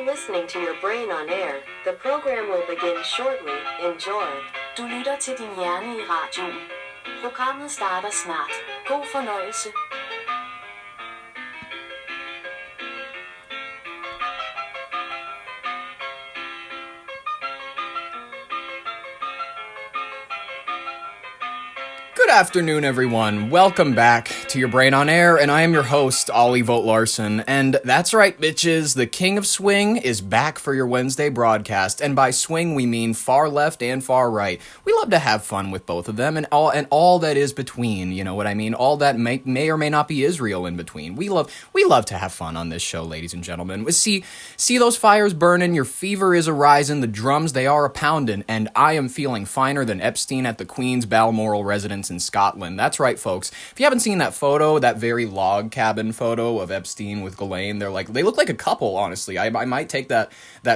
listening to your brain on air. The program will begin shortly. Enjoy. Du lytter til din hjerne i radioen. Programmet starter snart. God fornøjelse. Good afternoon, everyone. Welcome back to Your Brain on Air, and I am your host, Ollie Vogt Larson. And that's right, bitches, the King of Swing is back for your Wednesday broadcast. And by swing, we mean far left and far right. We love to have fun with both of them, and all that is between. You know what I mean? All that may or may not be Israel in between. We love to have fun on this show, ladies and gentlemen. See those fires burning. Your fever is a-rising. The drums, they are a-pounding, and I am feeling finer than Epstein at the Queen's Balmoral residence in Scotland. That's right, folks. If you haven't seen that photo, that very log cabin photo of Epstein with Ghislaine, they look like a couple, honestly. I might take that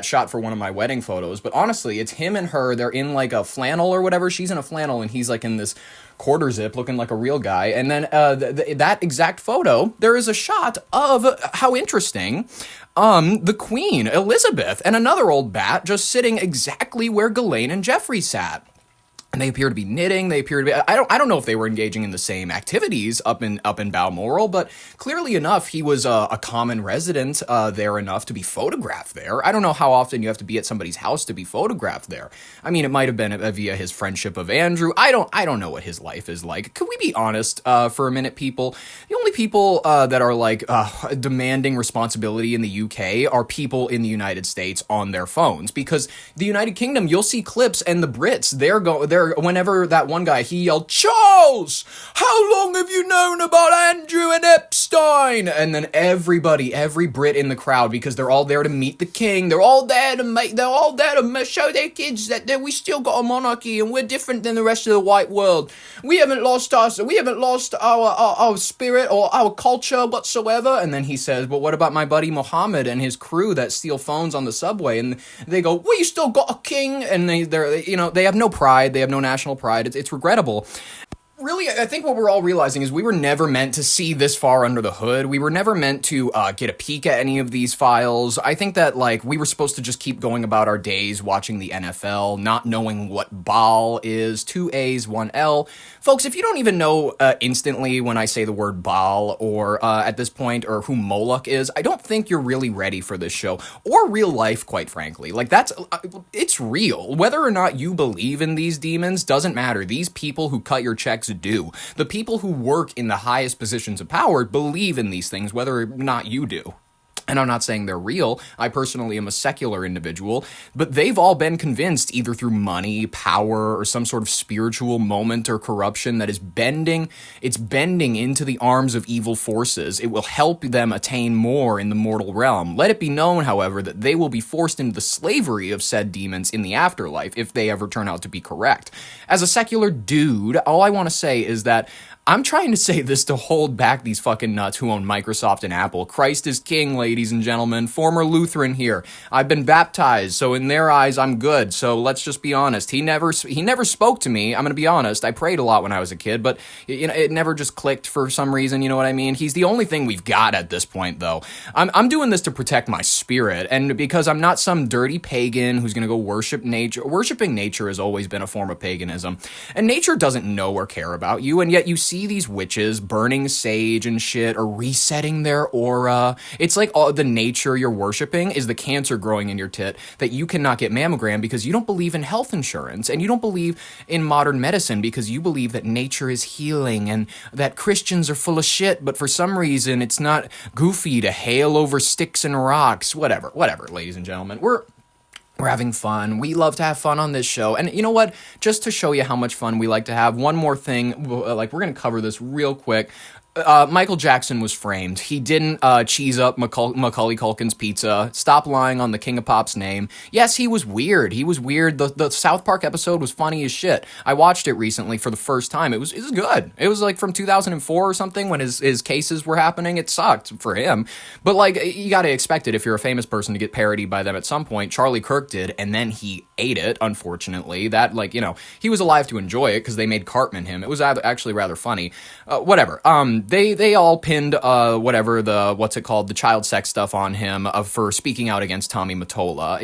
shot for one of my wedding photos, but honestly, it's him and her. They're in like a flannel or whatever. She's in a flannel and he's like in this quarter zip looking like a real guy. And then that exact photo, there is a shot of, how interesting, the Queen, Elizabeth, and another old bat just sitting exactly where Ghislaine and Jeffrey sat. And they appear to be knitting. They appear to be. I don't know if they were engaging in the same activities up in Balmoral, but clearly enough, he was a common resident there enough to be photographed there. I don't know how often you have to be at somebody's house to be photographed there. I mean, it might have been via his friendship of Andrew. I don't know what his life is like. Could we be honest for a minute, people? The only people that are like demanding responsibility in the UK are people in the United States on their phones, because the United Kingdom, you'll see clips, and the Brits, they're whenever that one guy, he yelled, "Charles, how long have you known about Andrew and Epstein?" And then every Brit in the crowd, because they're all there to meet the king, they're all there to show their kids that we still got a monarchy and we're different than the rest of the white world. We haven't lost our spirit or our culture whatsoever. And then he says, "But what about my buddy Mohammed and his crew that steal phones on the subway?" And they go, "We still got a king." And they have no pride. They have no national pride. It's regrettable. Really, I think what we're all realizing is we were never meant to see this far under the hood. We were never meant to get a peek at any of these files. I think that, we were supposed to just keep going about our days watching the NFL, not knowing what Baal is. 2 A's, 1 L. Folks, if you don't even know instantly when I say the word Baal or at this point, or who Moloch is, I don't think you're really ready for this show. Or real life, quite frankly. It's real. Whether or not you believe in these demons doesn't matter. These people who cut your checks do. The people who work in the highest positions of power believe in these things, whether or not you do. And I'm not saying they're real. I personally am a secular individual, but they've all been convinced either through money, power, or some sort of spiritual moment or corruption that is bending into the arms of evil forces. It will help them attain more in the mortal realm. Let it be known, however, that they will be forced into the slavery of said demons in the afterlife if they ever turn out to be correct. As a secular dude, all I want to say is that I'm trying to say this to hold back these fucking nuts who own Microsoft and Apple. Christ is king, ladies and gentlemen. Former Lutheran here. I've been baptized, so in their eyes, I'm good. So let's just be honest. He never spoke to me. I'm going to be honest. I prayed a lot when I was a kid, but it never just clicked for some reason. You know what I mean? He's the only thing we've got at this point, though. I'm doing this to protect my spirit, and because I'm not some dirty pagan who's going to go worship nature. Worshipping nature has always been a form of paganism, and nature doesn't know or care about you, and yet you see these witches burning sage and shit or resetting their aura. It's like all the nature you're worshiping is the cancer growing in your tit that you cannot get mammogram because you don't believe in health insurance, and you don't believe in modern medicine because you believe that nature is healing and that Christians are full of shit, but for some reason it's not goofy to hail over sticks and rocks. Whatever, ladies and gentlemen. We're having fun. We love to have fun on this show. And you know what? Just to show you how much fun we like to have, one more thing, we're going to cover this real quick. Michael Jackson was framed. He didn't cheese up Macaulay Culkin's pizza. Stop lying on the King of Pop's name. Yes, he was weird. The South Park episode was funny as shit. I watched it recently for the first time. It was good. It was like from 2004 or something when his cases were happening. It sucked for him. But you gotta expect it if you're a famous person to get parodied by them at some point. Charlie Kirk did, and then he ate it, unfortunately. That, he was alive to enjoy it because they made Cartman him. It was actually rather funny. Whatever. they all pinned what's it called, the child sex stuff on him for speaking out against Tommy Mottola.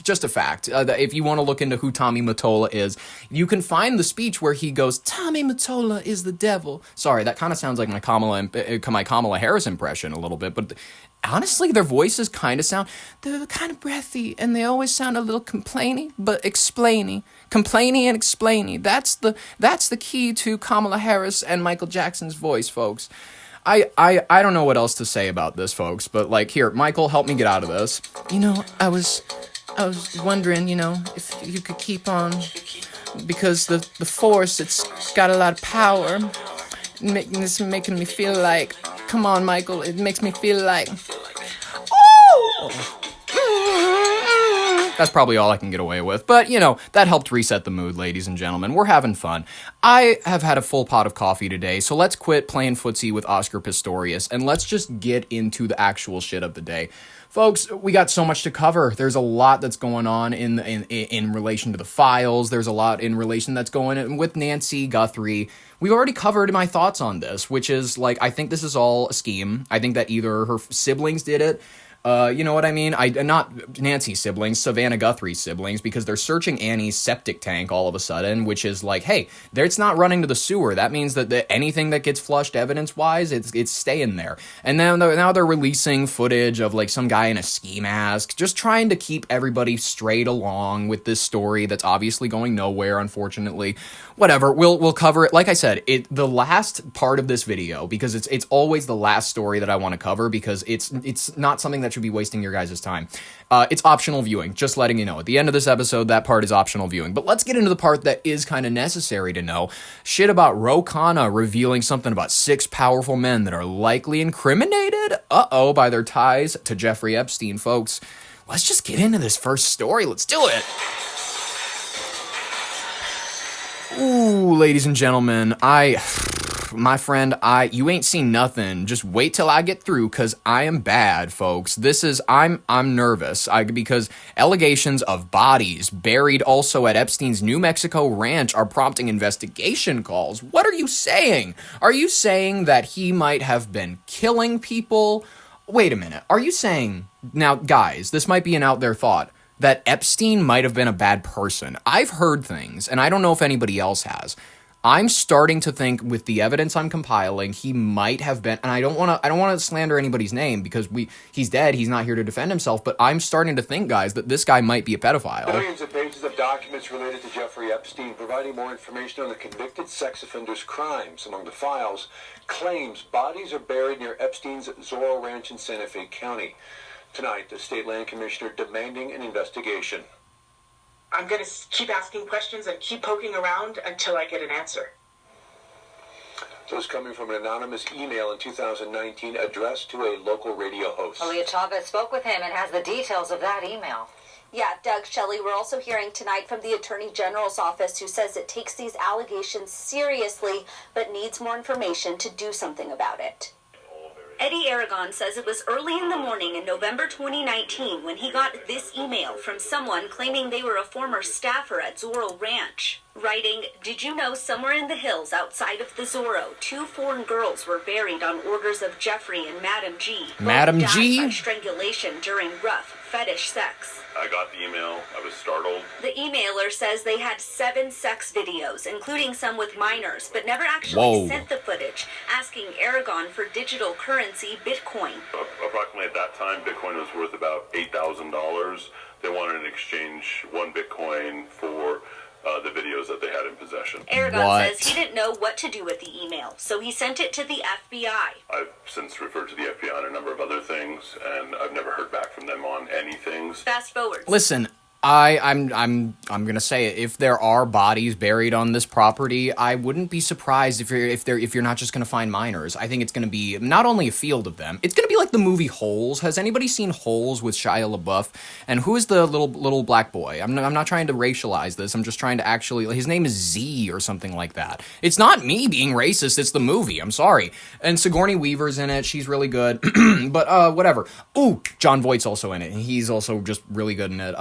Just a fact. If you want to look into who Tommy Mottola is, you can find the speech where he goes, "Tommy Mottola is the devil." Sorry, that kind of sounds like my Kamala Harris impression a little bit, but honestly, their voices kind of sound, they're kind of breathy, and they always sound a little complaining, but explaining. Complaining and explaining. That's the key to Kamala Harris and Michael Jackson's voice, folks. I don't know what else to say about this, folks, but like, here, Michael, help me get out of this. I was wondering, if you could keep on, because the Force, it's got a lot of power. It's making me feel like, come on, Michael, it makes me feel like, oh! That's probably all I can get away with. But, that helped reset the mood, ladies and gentlemen. We're having fun. I have had a full pot of coffee today, so let's quit playing footsie with Oscar Pistorius, and let's just get into the actual shit of the day. Folks, we got so much to cover. There's a lot that's going on in relation to the files. There's a lot in relation that's going on with Nancy Guthrie. We've already covered my thoughts on this, which is, like, I think this is all a scheme. I think that either her siblings did it. You know what I mean? Not Nancy's siblings, Savannah Guthrie's siblings, because they're searching Annie's septic tank all of a sudden, which is like, hey, it's not running to the sewer. That means that anything that gets flushed evidence-wise, it's staying there. And now they're releasing footage of like some guy in a ski mask, just trying to keep everybody straight along with this story that's obviously going nowhere, unfortunately. Whatever, we'll cover it. Like I said, the last part of this video, because it's always the last story that I want to cover, because it's not something that should be wasting your guys' time. It's optional viewing, just letting you know. At the end of this episode, that part is optional viewing. But let's get into the part that is kind of necessary to know. Shit about Khanna revealing something about 6 powerful men that are likely incriminated, by their ties to Jeffrey Epstein, folks. Let's just get into this first story. Let's do it. Ooh, ladies and gentlemen, my friend, you ain't seen nothing. Just wait till I get through, cause I am bad, folks. I'm nervous. Because allegations of bodies buried also at Epstein's New Mexico ranch are prompting investigation calls. What are you saying? Are you saying that he might have been killing people? Wait a minute. Are you saying, now guys, this might be an out there thought, that Epstein might have been a bad person? I've heard things, and I don't know if anybody else has. I'm starting to think, with the evidence I'm compiling, he might have been, and I don't want to slander anybody's name because he's dead, he's not here to defend himself, but I'm starting to think, guys, that this guy might be a pedophile. Millions of pages of documents related to Jeffrey Epstein, providing more information on the convicted sex offender's crimes. Among the files, claims bodies are buried near Epstein's Zorro Ranch in Santa Fe County. Tonight, the state land commissioner demanding an investigation. I'm going to keep asking questions and keep poking around until I get an answer. Those coming from an anonymous email in 2019 addressed to a local radio host. Aaliyah Chavez spoke with him and has the details of that email. Yeah, Doug, Shelley, we're also hearing tonight from the Attorney General's office, who says it takes these allegations seriously but needs more information to do something about it. Eddie Aragon says it was early in the morning in November 2019 when he got this email from someone claiming they were a former staffer at Zorro Ranch. Writing, "Did you know somewhere in the hills outside of the Zorro, 2 foreign girls were buried on orders of Jeffrey and Madam G. Madam Both died G? by strangulation during rough fetish sex." I got the email. I was startled. The emailer says they had 7 sex videos, including some with minors, but never actually Whoa. sent the footage, asking Aragon for digital currency Bitcoin. Approximately at that time, Bitcoin was worth about $8,000. They wanted in exchange 1 Bitcoin for the videos that they had in possession. Aragon What? says he didn't know what to do with the email, so he sent it to the FBI. I've since referred to the FBI on a number of other things, and I've never heard back from them on any things. Fast forward. Listen, I'm gonna say it. If there are bodies buried on this property, I wouldn't be surprised if you're not just gonna find minors. I think it's gonna be not only a field of them. It's gonna be like the movie Holes. Has anybody seen Holes with Shia LaBeouf? And who is the little black boy? I'm not trying to racialize this. I'm just trying to actually. His name is Z or something like that. It's not me being racist. It's the movie. I'm sorry. And Sigourney Weaver's in it. She's really good. But whatever. Ooh, John Voight's also in it. He's also just really good in it.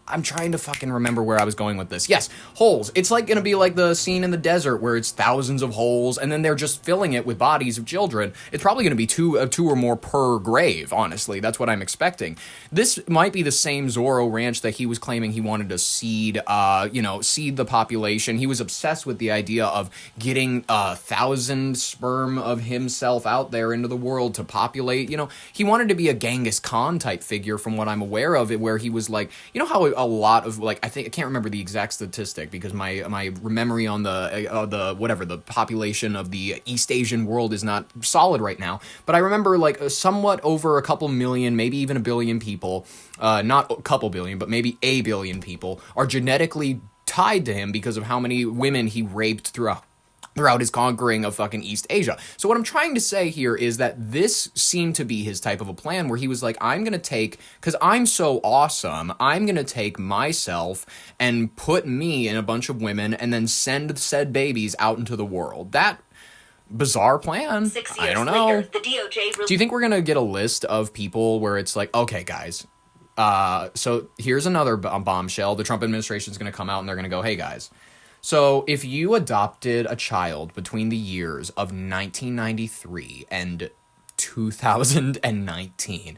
I'm trying to fucking remember where I was going with this. Yes, holes. It's like going to be like the scene in the desert where it's thousands of holes and then they're just filling it with bodies of children. It's probably going to be two or more per grave, honestly. That's what I'm expecting. This might be the same Zorro Ranch that he was claiming he wanted to seed the population. He was obsessed with the idea of getting 1,000 sperm of himself out there into the world to populate. He wanted to be a Genghis Khan type figure from what I'm aware of, where he was like, how a lot of, like, I can't remember the exact statistic because my memory on the population of the East Asian world is not solid right now, but I remember like somewhat over a couple million, maybe even a billion people, not a couple billion, but maybe a billion people are genetically tied to him because of how many women he raped throughout his conquering of fucking East Asia. So what I'm trying to say here is that this seemed to be his type of a plan where he was like, I'm going to take, because I'm so awesome, I'm going to take myself and put me in a bunch of women and then send said babies out into the world. That bizarre plan. 6 years I don't know. later, the DOJ Do you think we're going to get a list of people where it's like, okay, guys, so here's another bombshell. The Trump administration is going to come out and they're going to go, hey, guys, so if you adopted a child between the years of 1993 and 2019,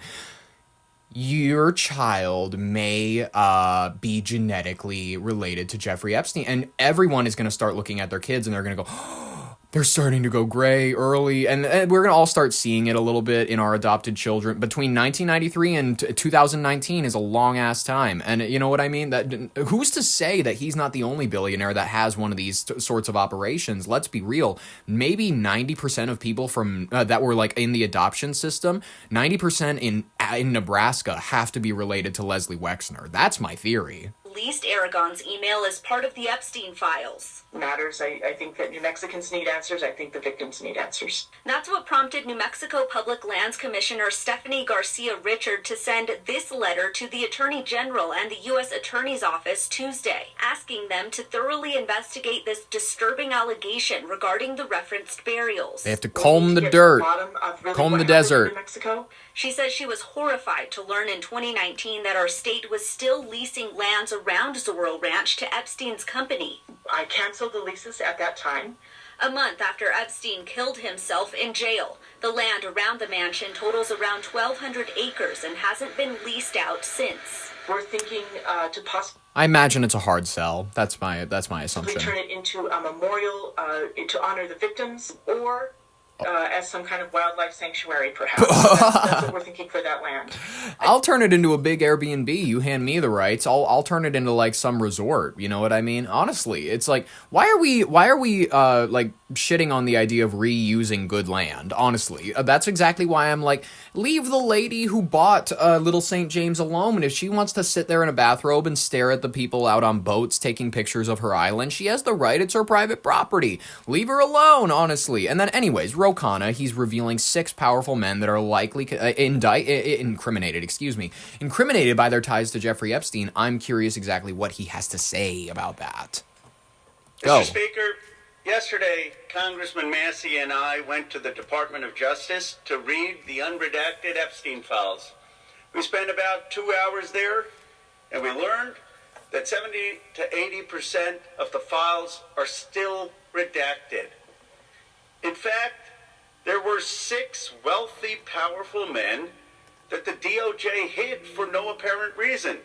your child may be genetically related to Jeffrey Epstein. And everyone is going to start looking at their kids and they're going to go, they're starting to go gray early, and we're going to all start seeing it a little bit in our adopted children. Between 1993 and 2019 is a long-ass time, and you know what I mean? That who's to say that he's not the only billionaire that has one of these sorts of operations? Let's be real. Maybe 90% of people from that were like in the adoption system, 90% in Nebraska have to be related to Leslie Wexner. That's my theory. Released Aragon's email as part of the Epstein files. Matters. I think that New Mexicans need answers. I think the victims need answers. That's what prompted New Mexico Public Lands Commissioner Stephanie Garcia Richard to send this letter to the Attorney General and the U.S. Attorney's Office Tuesday, asking them to thoroughly investigate this disturbing allegation regarding the referenced burials. They have to comb the dirt, comb the desert. In Mexico. She says she was horrified to learn in 2019 that our state was still leasing lands around Zorro Ranch to Epstein's company. I canceled the leases at that time. A month after Epstein killed himself in jail, the land around the mansion totals around 1,200 acres and hasn't been leased out since. We're thinking to possibly... I imagine it's a hard sell. That's my assumption. turn it into a memorial to honor the victims, or as some kind of wildlife sanctuary, perhaps. That's what we're thinking for that land. I'll turn it into a big Airbnb. You hand me the rights. I'll turn it into like some resort. You know what I mean? Honestly, it's like, why are we like shitting on the idea of reusing good land? Honestly, that's exactly why I'm like, leave the lady who bought Little St. James alone. And if she wants to sit there in a bathrobe and stare at the people out on boats taking pictures of her island, she has the right. It's her private property. Leave her alone, honestly. And then anyways, Khanna, he's revealing 6 powerful men that are likely incriminated by their ties to Jeffrey Epstein. I'm curious exactly what he has to say about that. Go. Mr. Speaker, yesterday, Congressman Massey and I went to the Department of Justice to read the unredacted Epstein files. We spent about 2 hours there, and we learned that 70 to 80% of the files are still redacted. In fact, there were 6 wealthy, powerful men that the DOJ hid for no apparent reason.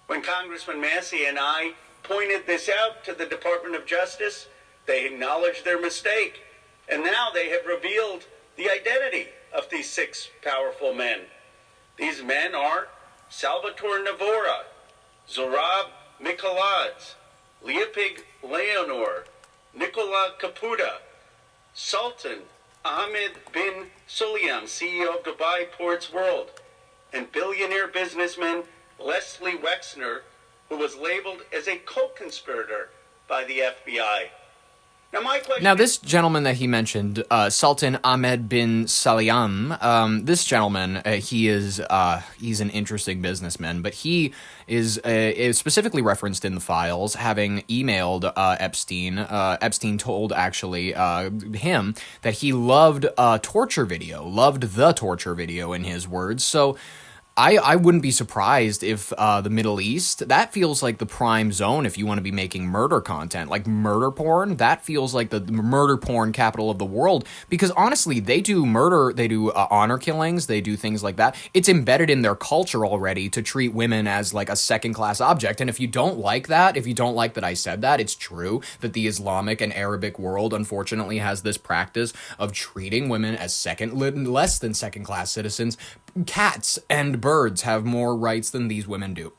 When Congressman Massey and I pointed this out to the Department of Justice, they acknowledged their mistake, and now they have revealed the identity of these 6 powerful men. These men are Salvatore Navora, Zorab Mikoladze, Leopig Leonor, Nicola Caputa, Sultan Ahmed bin Sulayem, CEO of Dubai Ports World, and billionaire businessman Leslie Wexner, who was labeled as a co-conspirator by the FBI. Now, this gentleman that he mentioned, Sultan Ahmed bin Sulayem, this gentleman, he's an interesting businessman, but he is specifically referenced in the files, having emailed Epstein. Epstein told, actually, him that he loved the torture video, in his words. So I wouldn't be surprised if the Middle East, that feels like the prime zone if you want to be making murder content. Like murder porn, that feels like the murder porn capital of the world. Because honestly, they do murder, they do honor killings, they do things like that. It's embedded in their culture already to treat women as like a second-class object. And if you don't like that, if you don't like that I said that, it's true that the Islamic and Arabic world unfortunately has this practice of treating women as less than second-class citizens. Cats and birds have more rights than these women do.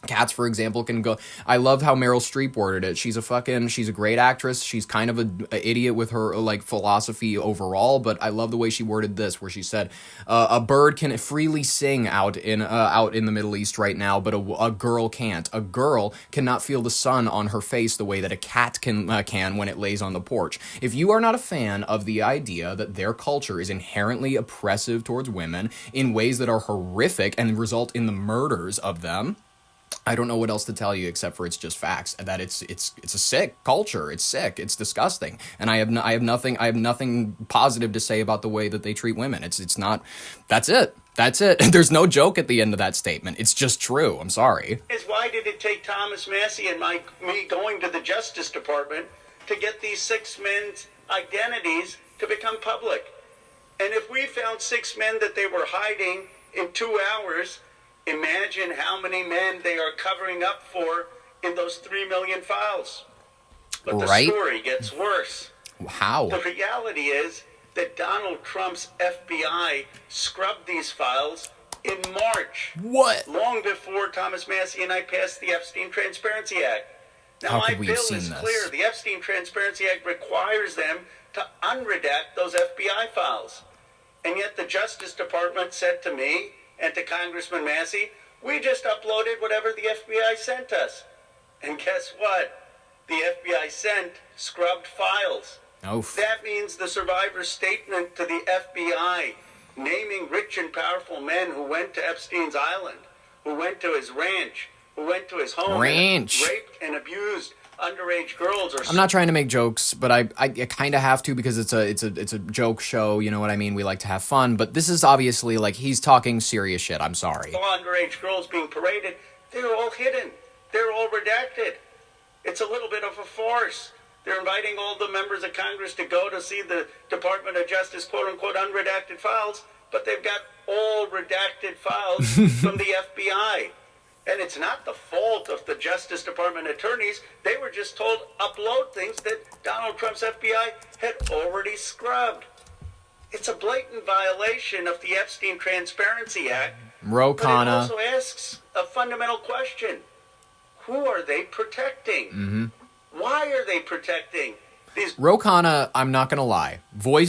Cats, for example, can go... I love how Meryl Streep worded it. She's a great actress. She's kind of an idiot with her, like, philosophy overall, but I love the way she worded this, where she said, a bird can freely sing out in the Middle East right now, but a girl can't. A girl cannot feel the sun on her face the way that a cat can when it lays on the porch. If you are not a fan of the idea that their culture is inherently oppressive towards women in ways that are horrific and result in the murders of them, I don't know what else to tell you except for it's just facts, that it's a sick culture. It's sick. It's disgusting. And I have nothing positive to say about the way that they treat women. It's not. That's it. There's no joke at the end of that statement. It's just true. I'm sorry. Is why did it take Thomas Massey and me going to the Justice Department to get these 6 men's identities to become public? And if we found 6 men that they were hiding in 2 hours, imagine how many men they are covering up for in those 3 million files. But the story gets worse. How? The reality is that Donald Trump's FBI scrubbed these files in March. What? Long before Thomas Massey and I passed the Epstein Transparency Act. Now, my bill is clear. The Epstein Transparency Act requires them to unredact those FBI files. And yet the Justice Department said to me and to Congressman Massey, we just uploaded whatever the FBI sent us. And guess what? The FBI sent scrubbed files. Oof. That means the survivor's statement to the FBI, naming rich and powerful men who went to Epstein's island, who went to his ranch, who went to his home, and raped and abused underage girls. I'm not trying to make jokes, but I kind of have to, because it's a joke show. You know what I mean? We like to have fun, but this is obviously like he's talking serious shit. I'm sorry. All underage girls being paraded, they're all hidden. They're all redacted. It's a little bit of a farce. They're inviting all the members of Congress to go to see the Department of Justice quote-unquote unredacted files, but they've got all redacted files from the FBI. And it's not the fault of the Justice Department attorneys. They were just told upload things that Donald Trump's FBI had already scrubbed. It's a blatant violation of the Epstein Transparency Act. Khanna. But it also asks a fundamental question. Who are they protecting? Mm-hmm. Why are they protecting these? Khanna, I'm not going to lie,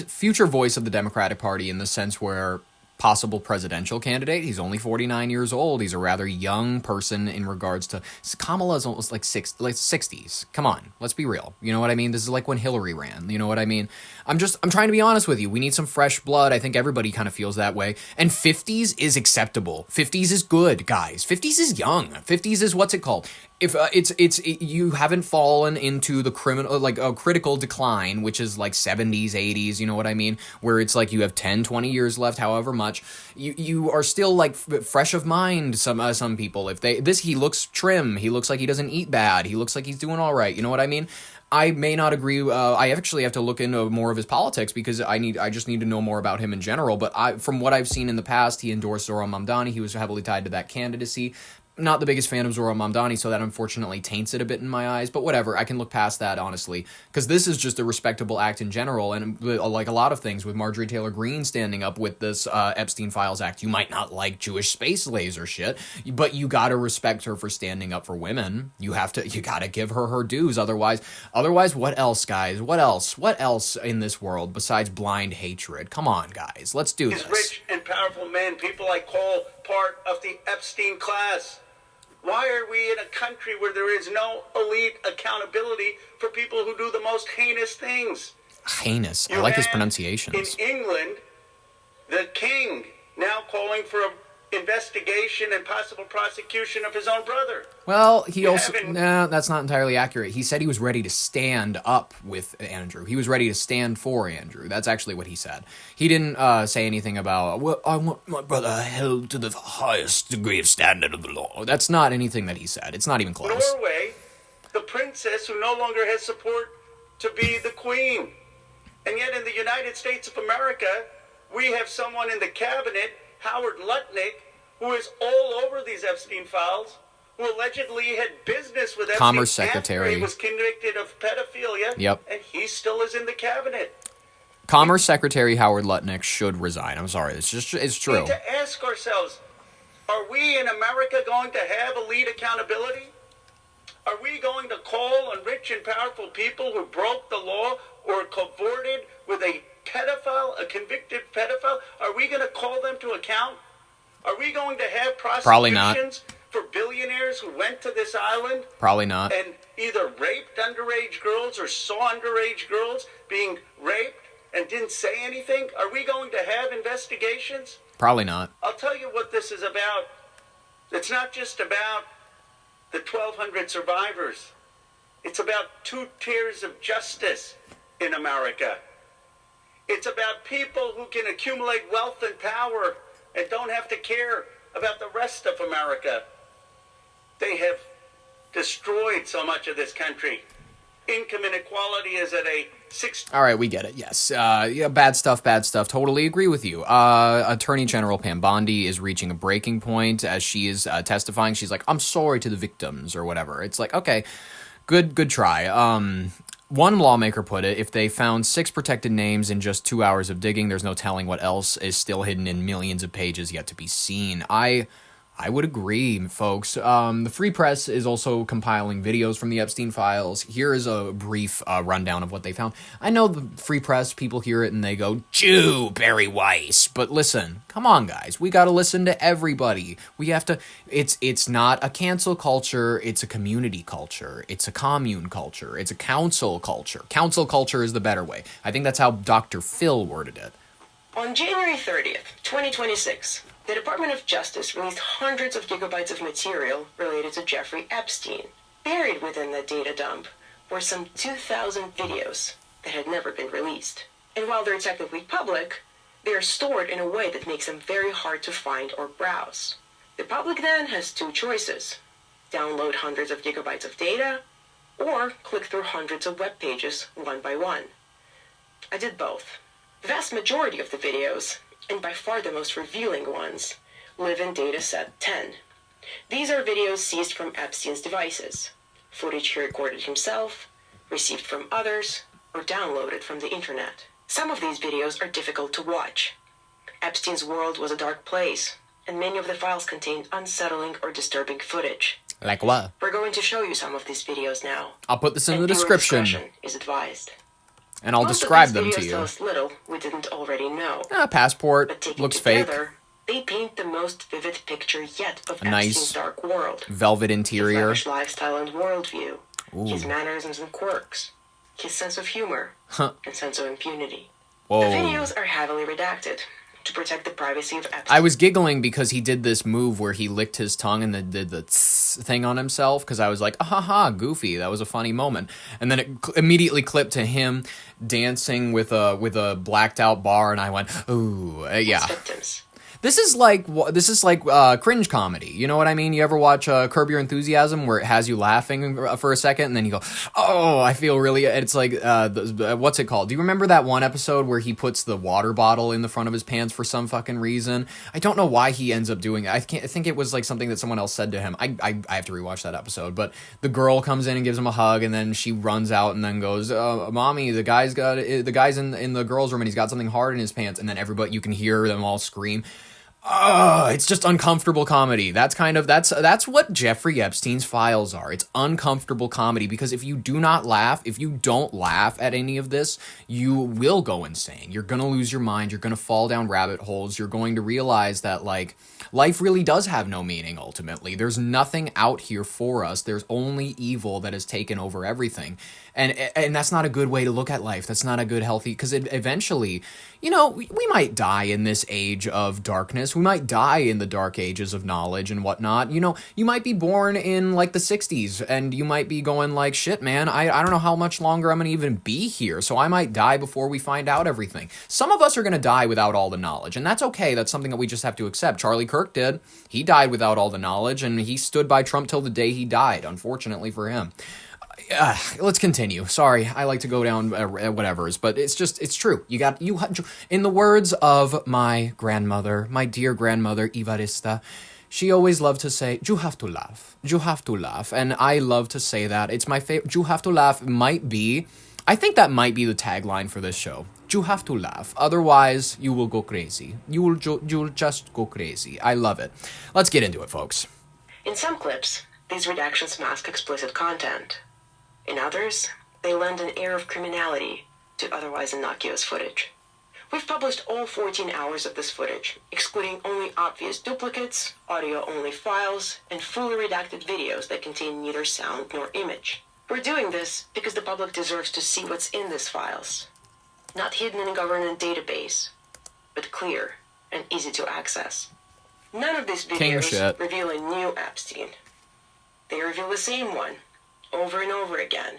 future voice of the Democratic Party in the sense where possible presidential candidate. He's only 49 years old. He's a rather young person in regards to... Kamala's almost like 60s. Come on, let's be real. You know what I mean? This is like when Hillary ran. You know what I mean? I'm trying to be honest with you. We need some fresh blood. I think everybody kind of feels that way. And 50s is acceptable. 50s is good, guys. 50s is young. 50s is what's it called? If you haven't fallen into the critical decline, which is like 70s, 80s, you know what I mean? Where it's like you have 10, 20 years left, however much. You are still like fresh of mind, some people. He looks trim. He looks like he doesn't eat bad. He looks like he's doing all right. You know what I mean? I may not agree. I actually have to look into more of his politics because I just need to know more about him in general. But from what I've seen in the past, he endorsed Zohran Mamdani. He was heavily tied to that candidacy. Not the biggest fan of Zohran Mamdani, so that unfortunately taints it a bit in my eyes. But whatever, I can look past that, honestly. Because this is just a respectable act in general. And like a lot of things, with Marjorie Taylor Greene standing up with this Epstein Files Act, you might not like Jewish space laser shit, but you gotta respect her for standing up for women. You gotta give her dues. Otherwise, what else, guys? What else in this world besides blind hatred? Come on, guys. Let's do this. These rich and powerful men, people I call part of the Epstein class. Why are we in a country where there is no elite accountability for people who do the most heinous things? Heinous. I like his pronunciations. In England, the king now calling for a investigation and possible prosecution of his own brother. Well, he You also... haven't- No, that's not entirely accurate. He said he was ready to stand up with Andrew. He was ready to stand for Andrew. That's actually what he said. He didn't say anything about, well, I want my brother held to the highest degree of standard of the law. That's not anything that he said. It's not even close. Norway, the princess who no longer has support to be the queen. And yet in the United States of America, we have someone in the cabinet, Howard Lutnick, who is all over these Epstein files, who allegedly had business with Epstein Commerce after Secretary. he was convicted of pedophilia. Yep. And he still is in the cabinet. Commerce Secretary Howard Lutnick should resign. I'm sorry. It's We true. need to ask ourselves, are we in America going to have elite accountability? Are we going to call on rich and powerful people who broke the law or cavorted with a pedophile, a convicted pedophile? Are we going to call them to account? Are we going to have Probably not. prosecutions for billionaires who went to this island Probably not. and either raped underage girls or saw underage girls being raped and didn't say anything? Are we going to have investigations? Probably not. I'll tell you what this is about. It's not just about the 1,200 survivors. It's about 2 tiers of justice in America. It's about people who can accumulate wealth and power and don't have to care about the rest of America. They have destroyed so much of this country. Income inequality is at a 6. All right, we get it. Yes. Yeah, bad stuff, bad stuff. Totally agree with you. Attorney General Pam Bondi is reaching a breaking point as she is testifying. She's like, I'm sorry to the victims or whatever. It's like, okay, good try. One lawmaker put it, if they found 6 protected names in just 2 hours of digging, there's no telling what else is still hidden in millions of pages yet to be seen. I would agree, folks. The Free Press is also compiling videos from the Epstein files. Here is a brief rundown of what they found. I know the Free Press, people hear it and they go, Jew, Barry Weiss. But listen, come on, guys. We got to listen to everybody. We have to... It's not a cancel culture. It's a community culture. It's a commune culture. It's a council culture. Council culture is the better way. I think that's how Dr. Phil worded it. On January 30th, 2026, the Department of Justice released hundreds of gigabytes of material related to Jeffrey Epstein. Buried within the data dump were some 2,000 videos that had never been released. And while they're technically public, they are stored in a way that makes them very hard to find or browse. The public then has 2 choices: download hundreds of gigabytes of data, or click through hundreds of web pages one by one. I did both. The vast majority of the videos, and by far the most revealing ones, live in dataset 10. These are videos seized from Epstein's devices, footage he recorded himself, received from others, or downloaded from the internet. Some of these videos are difficult to watch. Epstein's world was a dark place, and many of the files contained unsettling or disturbing footage. Like what? We're going to show you some of these videos now. I'll put this in and the viewer description. discretion is advised. And I'll Most describe of them these to videos tell you. us little we didn't already know. Passport. But taken Looks fake. together, they paint the most vivid picture yet of A nice Epstein's dark world. velvet His interior. lavish lifestyle and worldview. Ooh. His mannerisms and quirks. His sense of humor. Huh. And sense of impunity. Whoa. The videos are heavily redacted to protect the privacy of Epstein. I was giggling because he did this move where he licked his tongue and then did the tss thing on himself, because I was like, ha, goofy, that was a funny moment. And then it immediately clipped to him dancing with a blacked out bar, and I went, ooh, yeah. Victims. This is like cringe comedy. You know what I mean? You ever watch Curb Your Enthusiasm, where it has you laughing for a second, and then you go, "Oh, I feel really." It's like what's it called? Do you remember that one episode where he puts the water bottle in the front of his pants for some fucking reason? I don't know why he ends up doing it. I think it was like something that someone else said to him. I have to rewatch that episode. But the girl comes in and gives him a hug, and then she runs out and then goes, "Mommy, the guy's in the girls' room, and he's got something hard in his pants." And then everybody, you can hear them all scream. It's just uncomfortable comedy. That's what Jeffrey Epstein's files are. It's uncomfortable comedy, because if you don't laugh at any of this, you will go insane. You're gonna lose your mind. You're gonna fall down rabbit holes. You're going to realize that, like, life really does have no meaning, ultimately. There's nothing out here for us. There's only evil that has taken over everything. And that's not a good way to look at life. That's not a good, healthy, because eventually, we might die in this age of darkness, honest. We might die in the dark ages of knowledge and whatnot. You know, you might be born in like the 60s and you might be going like, shit, man, I don't know how much longer I'm going to even be here. So I might die before we find out everything. Some of us are going to die without all the knowledge, and that's okay. That's something that we just have to accept. Charlie Kirk did. He died without all the knowledge, and he stood by Trump till the day he died, unfortunately for him. Let's continue. Sorry, I like to go down whatever's, but it's true. In the words of my grandmother, my dear grandmother, Ivarista, she always loved to say, you have to laugh. You have to laugh. And I love to say that. It's my favorite. You have to laugh I think that might be the tagline for this show. You have to laugh. Otherwise, you will go crazy. You'll just go crazy. I love it. Let's get into it, folks. In some clips, these redactions mask explicit content. In others, they lend an air of criminality to otherwise innocuous footage. We've published all 14 hours of this footage, excluding only obvious duplicates, audio-only files, and fully redacted videos that contain neither sound nor image. We're doing this because the public deserves to see what's in these files. Not hidden in a government database, but clear and easy to access. None of these videos reveal a new Epstein. They reveal the same one, over and over again,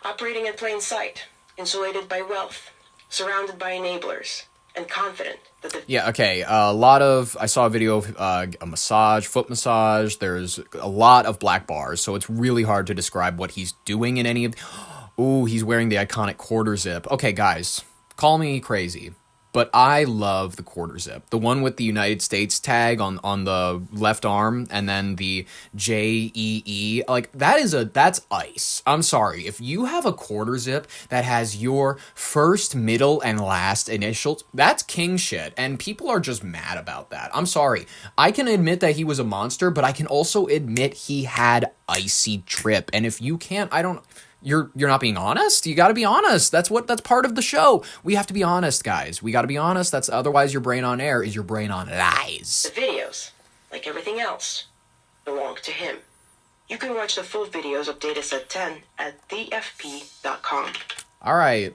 operating in plain sight, insulated by wealth, surrounded by enablers, and confident that I saw a video of a massage, foot massage. There's a lot of black bars, so it's really hard to describe what he's doing in any of. Ooh, he's wearing the iconic quarter zip. Okay, guys, call me crazy, but I love the quarter zip. The one with the United States tag on the left arm and then the JEE. Like, that's ice. I'm sorry. If you have a quarter zip that has your first, middle, and last initials, that's king shit. And people are just mad about that. I'm sorry. I can admit that he was a monster, but I can also admit he had icy drip. And if you can't, You're not being honest? You got to be honest. That's part of the show. We have to be honest, guys. We got to be honest. Otherwise your brain on air is your brain on lies. The videos, like everything else, belong to him. You can watch the full videos of Dataset 10 at thefp.com. All right,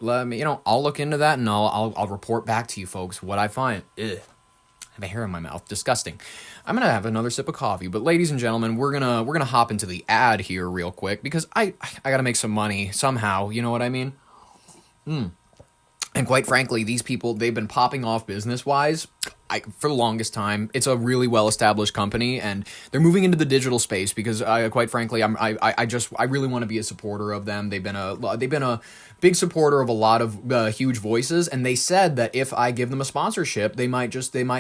I'll look into that and I'll report back to you folks what I find. Ugh. I have a hair in my mouth. Disgusting. I'm gonna have another sip of coffee, but ladies and gentlemen, we're gonna hop into the ad here real quick because I gotta make some money somehow. You know what I mean? And quite frankly, these people, they've been popping off business-wise for the longest time. It's a really well-established company, and they're moving into the digital space because, quite frankly, I really want to be a supporter of them. They've been a big supporter of a lot of huge voices, and they said that if I give them a sponsorship, they might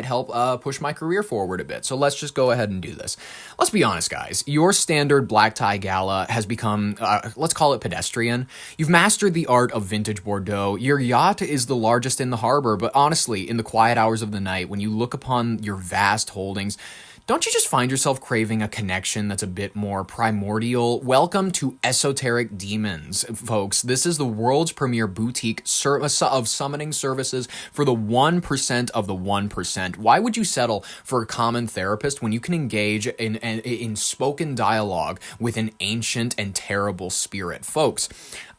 help push my career forward a bit. So let's just go ahead and do this. Let's be honest, guys. Your standard black tie gala has become, let's call it pedestrian. You've mastered the art of vintage Bordeaux. Your yacht is the largest in the harbor, but honestly, in the quiet hours of the night, when you look upon your vast holdings, don't you just find yourself craving a connection that's a bit more primordial? Welcome to Esoteric Demons, folks. This is the world's premier boutique of summoning services for the 1% of the 1%. Why would you settle for a common therapist when you can engage in spoken dialogue with an ancient and terrible spirit? Folks,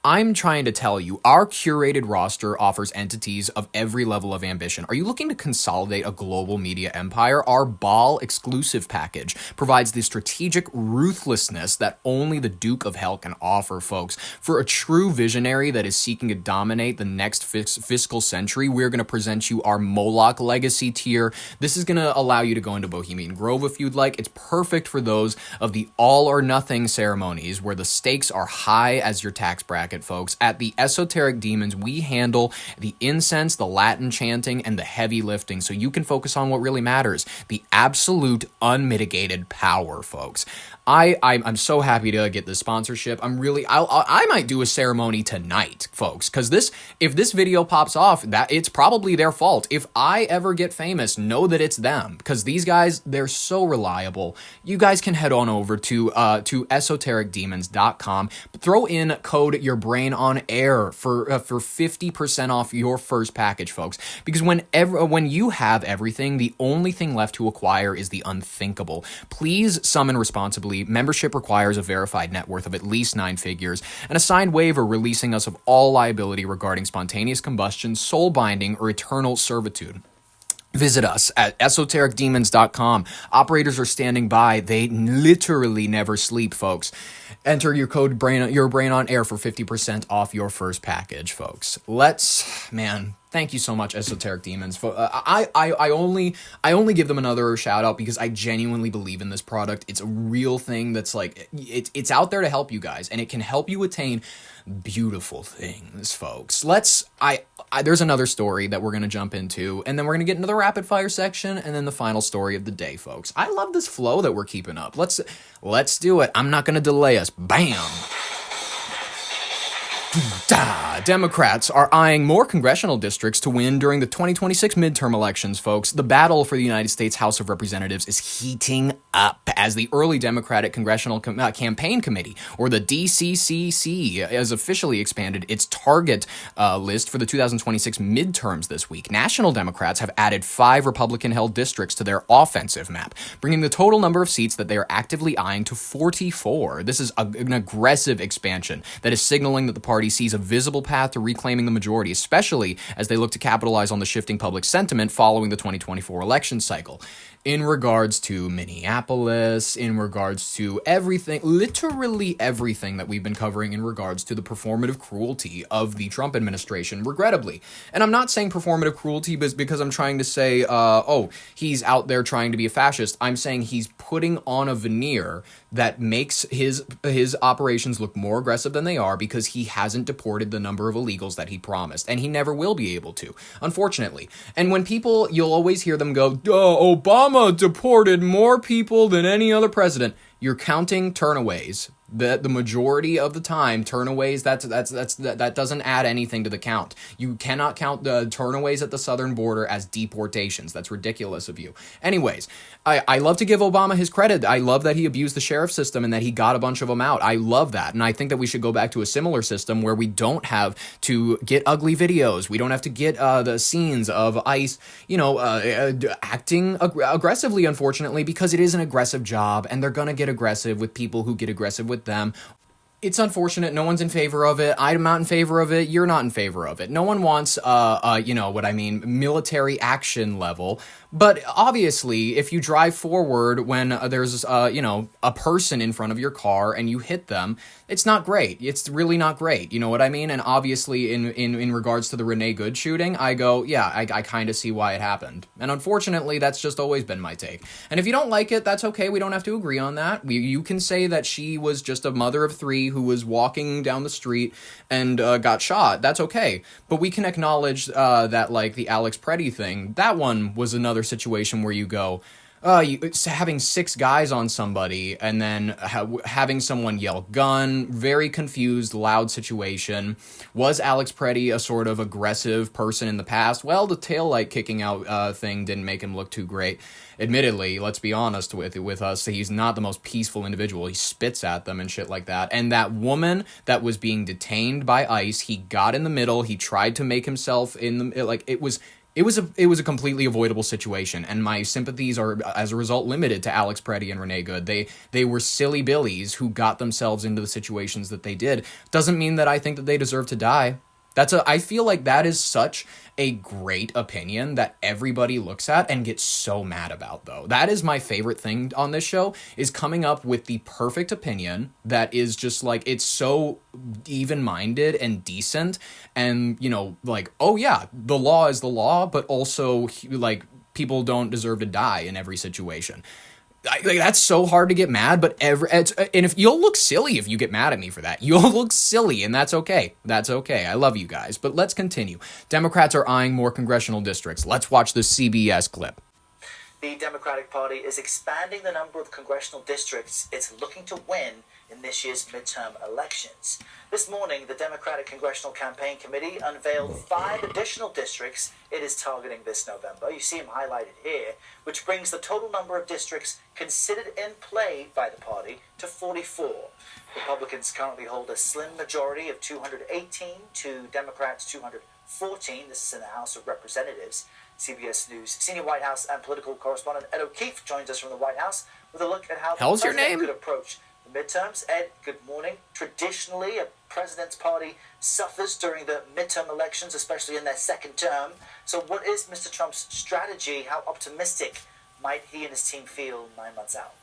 I'm trying to tell you, our curated roster offers entities of every level of ambition. Are you looking to consolidate a global media empire? Our Ball exclusive package provides the strategic ruthlessness that only the Duke of Hell can offer, folks. For a true visionary that is seeking to dominate the next fiscal century, we're going to present you our Moloch Legacy tier. This is going to allow you to go into Bohemian Grove if you'd like. It's perfect for those of the all-or-nothing ceremonies where the stakes are high as your tax bracket. Folks, at the Esoteric Demons, we handle the incense, the Latin chanting, and the heavy lifting, so you can focus on what really matters: the absolute, unmitigated power, folks. I'm so happy to get this sponsorship. I might do a ceremony tonight, folks, because if this video pops off, that it's probably their fault. If I ever get famous, know that it's them, because these guys, they're so reliable. You guys can head on over to esotericdemons.com. Throw in code your brain on air for 50% off your first package, folks, because when you have everything, the only thing left to acquire is the unthinkable. Please summon responsibly. Membership requires a verified net worth of at least 9 figures and a signed waiver releasing us of all liability regarding spontaneous combustion, soul binding, or eternal servitude. Visit us at esotericdemons.com. Operators are standing by. They literally never sleep, folks. Enter your code your brain on air for 50% off your first package, folks. Thank you so much, Esoteric Demons. I only give them another shout out because I genuinely believe in this product. It's a real thing that's like it's out there to help you guys, and it can help you attain beautiful things, folks. There's another story that we're gonna jump into, and then we're gonna get into the rapid fire section, and then the final story of the day, folks. I love this flow that we're keeping up. Let's do it. I'm not gonna delay us. Bam. Democrats are eyeing more congressional districts to win during the 2026 midterm elections, folks. The battle for the United States House of Representatives is heating up as the early Democratic Congressional Campaign Committee, or the DCCC, has officially expanded its target list for the 2026 midterms this week. National Democrats have added 5 Republican-held districts to their offensive map, bringing the total number of seats that they are actively eyeing to 44. This is an aggressive expansion that is signaling that the party sees a visible path to reclaiming the majority, especially as they look to capitalize on the shifting public sentiment following the 2024 election cycle. In regards to Minneapolis, in regards to everything, literally everything that we've been covering in regards to the performative cruelty of the Trump administration, regrettably. And I'm not saying performative cruelty because I'm trying to say, he's out there trying to be a fascist. I'm saying he's putting on a veneer that makes his operations look more aggressive than they are because he hasn't deported the number of illegals that he promised, and he never will be able to, unfortunately. And when people, you'll always hear them go, Obama deported more people than any other president. You're counting turnaways. The majority of the time, turnaways, that doesn't add anything to the count. You cannot count the turnaways at the southern border as deportations. That's ridiculous of you. Anyways, I love to give Obama his credit. I love that he abused the sheriff system and that he got a bunch of them out. I love that. And I think that we should go back to a similar system where we don't have to get ugly videos. We don't have to get the scenes of ICE, acting aggressively, unfortunately, because it is an aggressive job and they're going to get aggressive with people who get aggressive with them. It's unfortunate. No one's in favor of it. I'm not in favor of it. You're not in favor of it. No one wants, military action level. But obviously, if you drive forward when there's, a person in front of your car and you hit them, it's not great. It's really not great. You know what I mean? And obviously, in regards to the Renee Good shooting, I go, yeah, I kind of see why it happened. And unfortunately, that's just always been my take. And if you don't like it, that's okay. We don't have to agree on that. You can say that she was just a mother of 3 who was walking down the street and got shot. That's okay. But we can acknowledge that, like, the Alex Preddy thing, that one was another situation where you go, having 6 guys on somebody and then having someone yell gun, very confused, loud situation. Was Alex Preddy a sort of aggressive person in the past? Well, the taillight kicking out thing didn't make him look too great. Admittedly, let's be honest with us, he's not the most peaceful individual. He spits at them and shit like that. And that woman that was being detained by ICE, he got in the middle. He tried to make himself it was a completely avoidable situation, and my sympathies are, as a result, limited to Alex Preddy and Renee Good. They were silly billies who got themselves into the situations that they did. Doesn't mean that I think that they deserve to die. I feel like that is such a great opinion that everybody looks at and gets so mad about, though. That is my favorite thing on this show, is coming up with the perfect opinion that is just like, it's so even-minded and decent and, oh yeah, the law is the law, but also, like, people don't deserve to die in every situation. That's so hard to get mad, and if you'll look silly if you get mad at me for that. You'll look silly, and that's okay. That's okay. I love you guys. But let's continue. Democrats are eyeing more congressional districts. Let's watch this CBS clip. The Democratic Party is expanding the number of congressional districts it's looking to win in this year's midterm elections. This morning, the Democratic Congressional Campaign Committee unveiled 5 additional districts it is targeting this November. You see them highlighted here, which brings the total number of districts considered in play by the party to 44. Republicans currently hold a slim majority of 218 to Democrats 214. This is in the House of Representatives. CBS News senior White House and political correspondent Ed O'Keefe joins us from the White House with a look at how the president could approach the midterms. Ed, good morning. Traditionally, a president's party suffers during the midterm elections, especially in their second term. So what is Mr. Trump's strategy? How optimistic might he and his team feel 9 months out?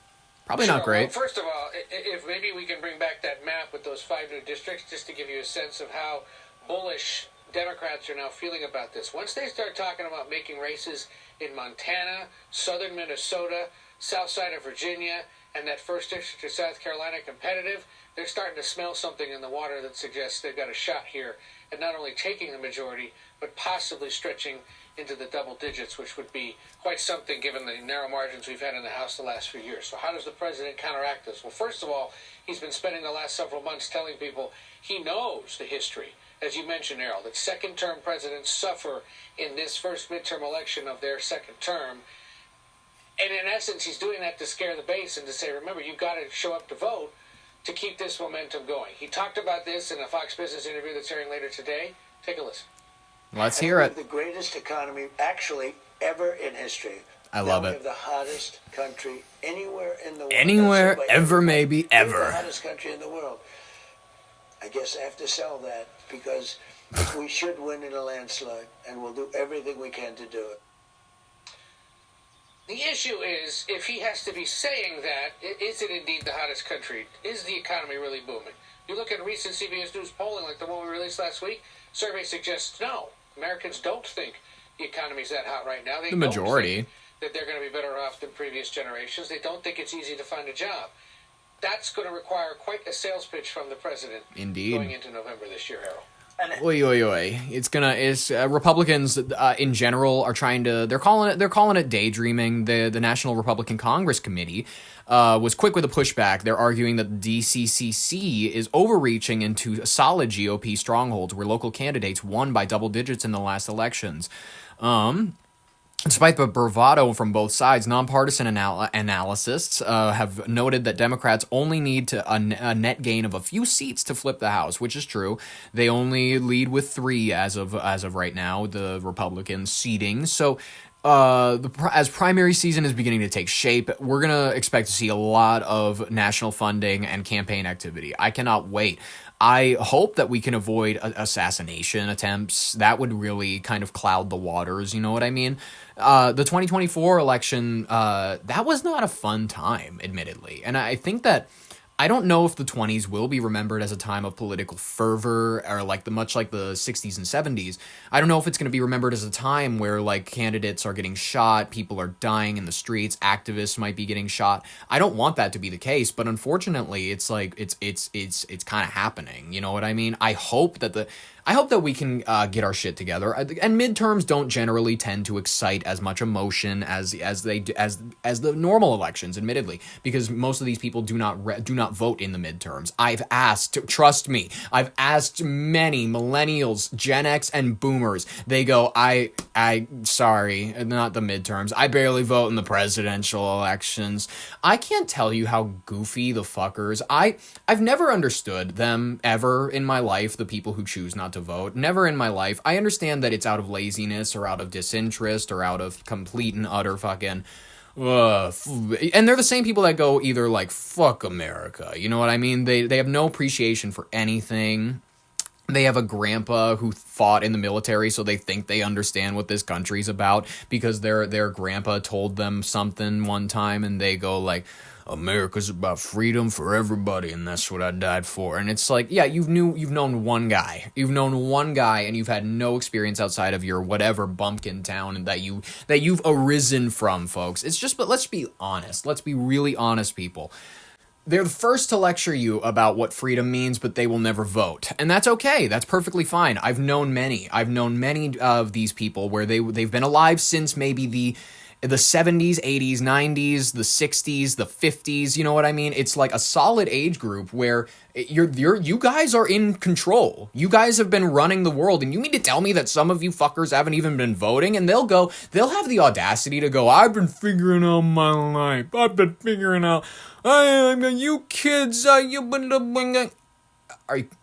Probably not great. Well, first of all, if maybe we can bring back that map with those 5 new districts just to give you a sense of how bullish Democrats are now feeling about this. Once they start talking about making races in Montana, southern Minnesota, south side of Virginia, and that first district of South Carolina competitive, they're starting to smell something in the water that suggests they've got a shot here at not only taking the majority, but possibly stretching into the double digits, which would be quite something given the narrow margins we've had in the House the last few years. So how does the president counteract this? Well, first of all, he's been spending the last several months telling people he knows the history, as you mentioned, Errol, that second-term presidents suffer in this first midterm election of their second term. And in essence, he's doing that to scare the base and to say, remember, you've got to show up to vote to keep this momentum going. He talked about this in a Fox Business interview that's airing later today. Take a listen. Let's hear it. The greatest economy, actually, ever in history. I love it. We have the hottest country anywhere in the world. Anywhere, ever, maybe, ever. The hottest country in the world. I guess I have to sell that because we should win in a landslide, and we'll do everything we can to do it. The issue is, if he has to be saying that, is it indeed the hottest country? Is the economy really booming? You look at recent CBS News polling, like the one we released last week, survey suggests no. Americans don't think the economy's that hot right now. They the majority. don't think that they're going to be better off than previous generations. They don't think it's easy to find a job. That's going to require quite a sales pitch from the president. Indeed. Going into November this year, Harold. Oi, oi, oi. Republicans in general are trying to, they're calling it daydreaming. The National Republican Congress Committee was quick with a pushback. They're arguing that the DCCC is overreaching into solid GOP strongholds where local candidates won by double digits in the last elections. Despite the bravado from both sides, nonpartisan analysts have noted that Democrats only need a net gain of a few seats to flip the House, which is true. They only lead with 3 as of right now, the Republican seating. So as primary season is beginning to take shape, we're going to expect to see a lot of national funding and campaign activity. I cannot wait. I hope that we can avoid assassination attempts. That would really kind of cloud the waters, you know what I mean? The 2024 election, that was not a fun time, admittedly. And I think that, I don't know if the 20s will be remembered as a time of political fervor or much like the 60s and 70s. I don't know if it's going to be remembered as a time where candidates are getting shot, people are dying in the streets, activists might be getting shot. I don't want that to be the case, but unfortunately, it's kind of happening. You know what I mean? I hope that we can get our shit together. And midterms don't generally tend to excite as much emotion as the normal elections, admittedly, because most of these people do not vote in the midterms. I've asked many millennials, Gen X, and boomers. They go, sorry, not the midterms. I barely vote in the presidential elections. I can't tell you how goofy the fuckers. I've never understood them ever in my life, the people who choose not to vote. Never in my life. I understand that it's out of laziness or out of disinterest or out of complete and utter fucking and they're the same people that go either fuck America, you know what I mean? They have no appreciation for anything. They have a grandpa who fought in the military, so they think they understand what this country's about because their grandpa told them something one time, and they go America's about freedom for everybody, and that's what I died for. And it's yeah, you've known one guy. You've known one guy, and you've had no experience outside of your whatever bumpkin town that you've arisen from, folks. It's just, but let's be honest. Let's be really honest, people. They're the first to lecture you about what freedom means, but they will never vote. And that's okay. That's perfectly fine. I've known many of these people where they've been alive since maybe the 70s, 80s, 90s, the 60s, the 50s, you know what I mean? It's a solid age group where you guys are in control. You guys have been running the world, and you mean to tell me that some of you fuckers haven't even been voting? And they'll have the audacity to go, I've been figuring out my life. I've been figuring out, you kids,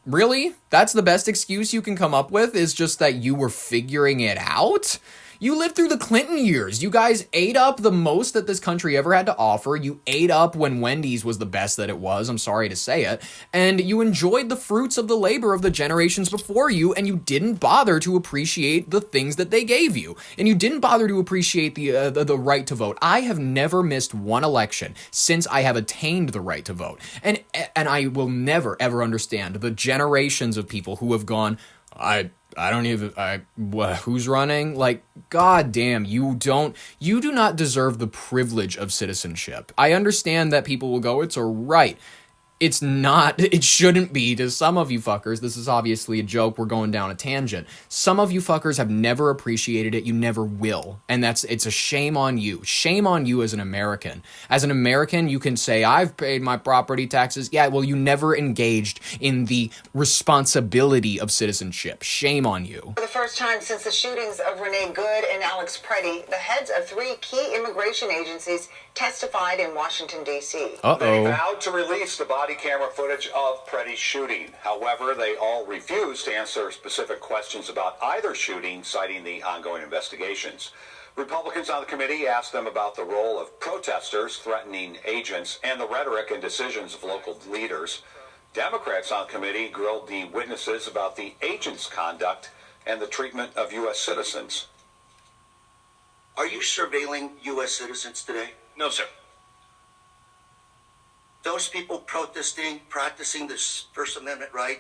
really? That's the best excuse you can come up with, is just that you were figuring it out? You lived through the Clinton years. You guys ate up the most that this country ever had to offer. You ate up when Wendy's was the best that it was. I'm sorry to say it. And you enjoyed the fruits of the labor of the generations before you, and you didn't bother to appreciate the things that they gave you. And you didn't bother to appreciate the right to vote. I have never missed one election since I have attained the right to vote. And I will never, ever understand the generations of people who have gone, who's running? Like, goddamn, you do not deserve the privilege of citizenship. I understand that people will go, it's a right. It's not, it shouldn't be to some of you fuckers. This is obviously a joke. We're going down a tangent. Some of you fuckers have never appreciated it. You never will. And it's a shame on you. Shame on you as an American. As an American, you can say, I've paid my property taxes. Yeah, well, you never engaged in the responsibility of citizenship. Shame on you. For the first time since the shootings of Renee Good and Alex Preddy, the heads of 3 key immigration agencies testified in Washington, D.C. They vowed to release the body camera footage of Preddy's shooting. However, they all refused to answer specific questions about either shooting, citing the ongoing investigations. Republicans on the committee asked them about the role of protesters threatening agents and the rhetoric and decisions of local leaders. Democrats on the committee grilled the witnesses about the agents' conduct and the treatment of U.S. citizens. Are you surveilling U.S. citizens today? No, sir. Those people practicing this First Amendment right?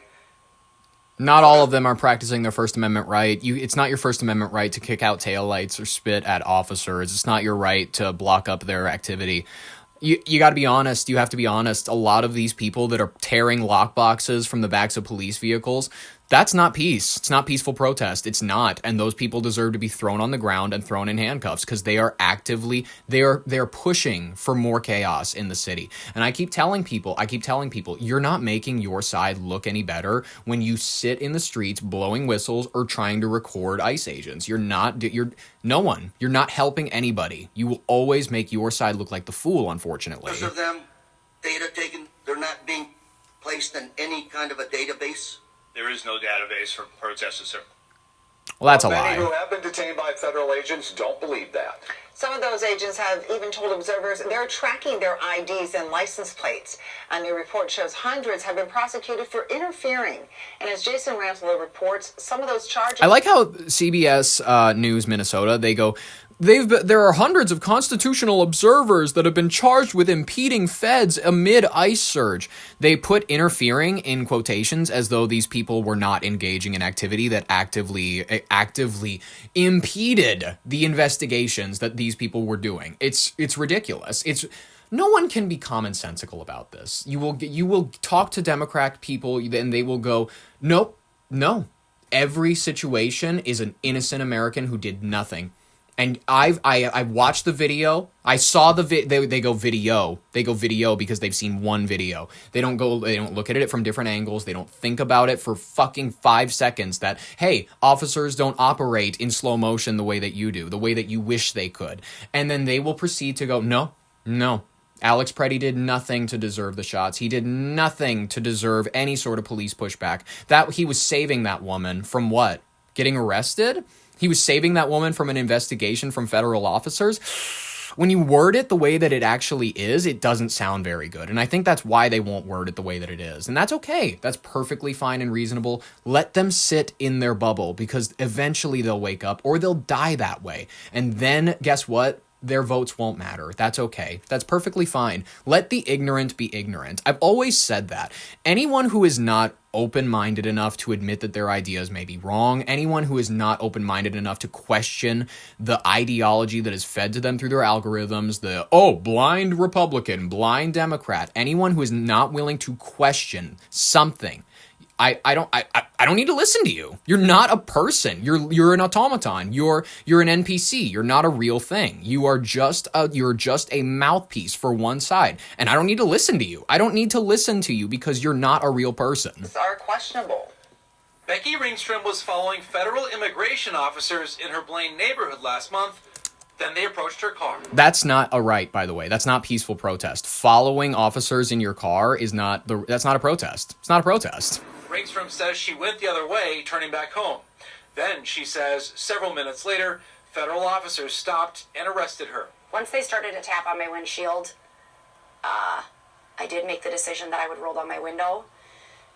Not all of them are practicing their First Amendment right. It's not your First Amendment right to kick out taillights or spit at officers. It's not your right to block up their activity. You got to be honest. You have to be honest. A lot of these people that are tearing lockboxes from the backs of police vehicles, that's not peace. It's not peaceful protest. It's not. And those people deserve to be thrown on the ground and thrown in handcuffs because they are actively, they're pushing for more chaos in the city. And I keep telling people, you're not making your side look any better when you sit in the streets blowing whistles or trying to record ICE agents. You're not helping anybody. You will always make your side look like the fool, unfortunately. Because of them, data taken, they're not being placed in any kind of a database? There is no database for protesters, sir. Well, that's a Many lie. who have been detained by federal agents don't believe that. Some of those agents have even told observers they're tracking their IDs and license plates. A new report shows hundreds have been prosecuted for interfering. And as Jason Ranslow reports, some of those charges... I like how CBS News Minnesota, they go... There are hundreds of constitutional observers that have been charged with impeding feds amid ICE surge. They put interfering in quotations as though these people were not engaging in activity that actively impeded the investigations that these people were doing. It's ridiculous. No one can be commonsensical about this. You will talk to Democrat people and they will go, nope, no. Every situation is an innocent American who did nothing. And I watched the video. I saw the they go video. They go video because they've seen one video. They don't look at it from different angles. They don't think about it for fucking 5 seconds that, hey, officers don't operate in slow motion the way that you do, the way that you wish they could. And then they will proceed to go, no. Alex Preddy did nothing to deserve the shots. He did nothing to deserve any sort of police pushback. That he was saving that woman from what? Getting arrested? He was saving that woman from an investigation from federal officers. When you word it the way that it actually is, it doesn't sound very good. And I think that's why they won't word it the way that it is. And that's okay. That's perfectly fine and reasonable. Let them sit in their bubble because eventually they'll wake up or they'll die that way. And then guess what? Their votes won't matter. That's okay. That's perfectly fine. Let the ignorant be ignorant. I've always said that. Anyone who is not open-minded enough to admit that their ideas may be wrong, anyone who is not open-minded enough to question the ideology that is fed to them through their algorithms, blind Republican, blind Democrat, anyone who is not willing to question something, I don't need to listen to you. You're not a person. You're an automaton. You're an NPC. You're not a real thing. You're just a mouthpiece for one side. And I don't need to listen to you. I don't need to listen to you because you're not a real person. Are questionable. Becky Ringstrom was following federal immigration officers in her Blaine neighborhood last month. Then they approached her car. That's not a right, by the way. That's not peaceful protest. Following officers in your car that's not a protest. It's not a protest. Ringstrom says she went the other way, turning back home. Then, she says, several minutes later, federal officers stopped and arrested her. Once they started to tap on my windshield, I did make the decision that I would roll down my window.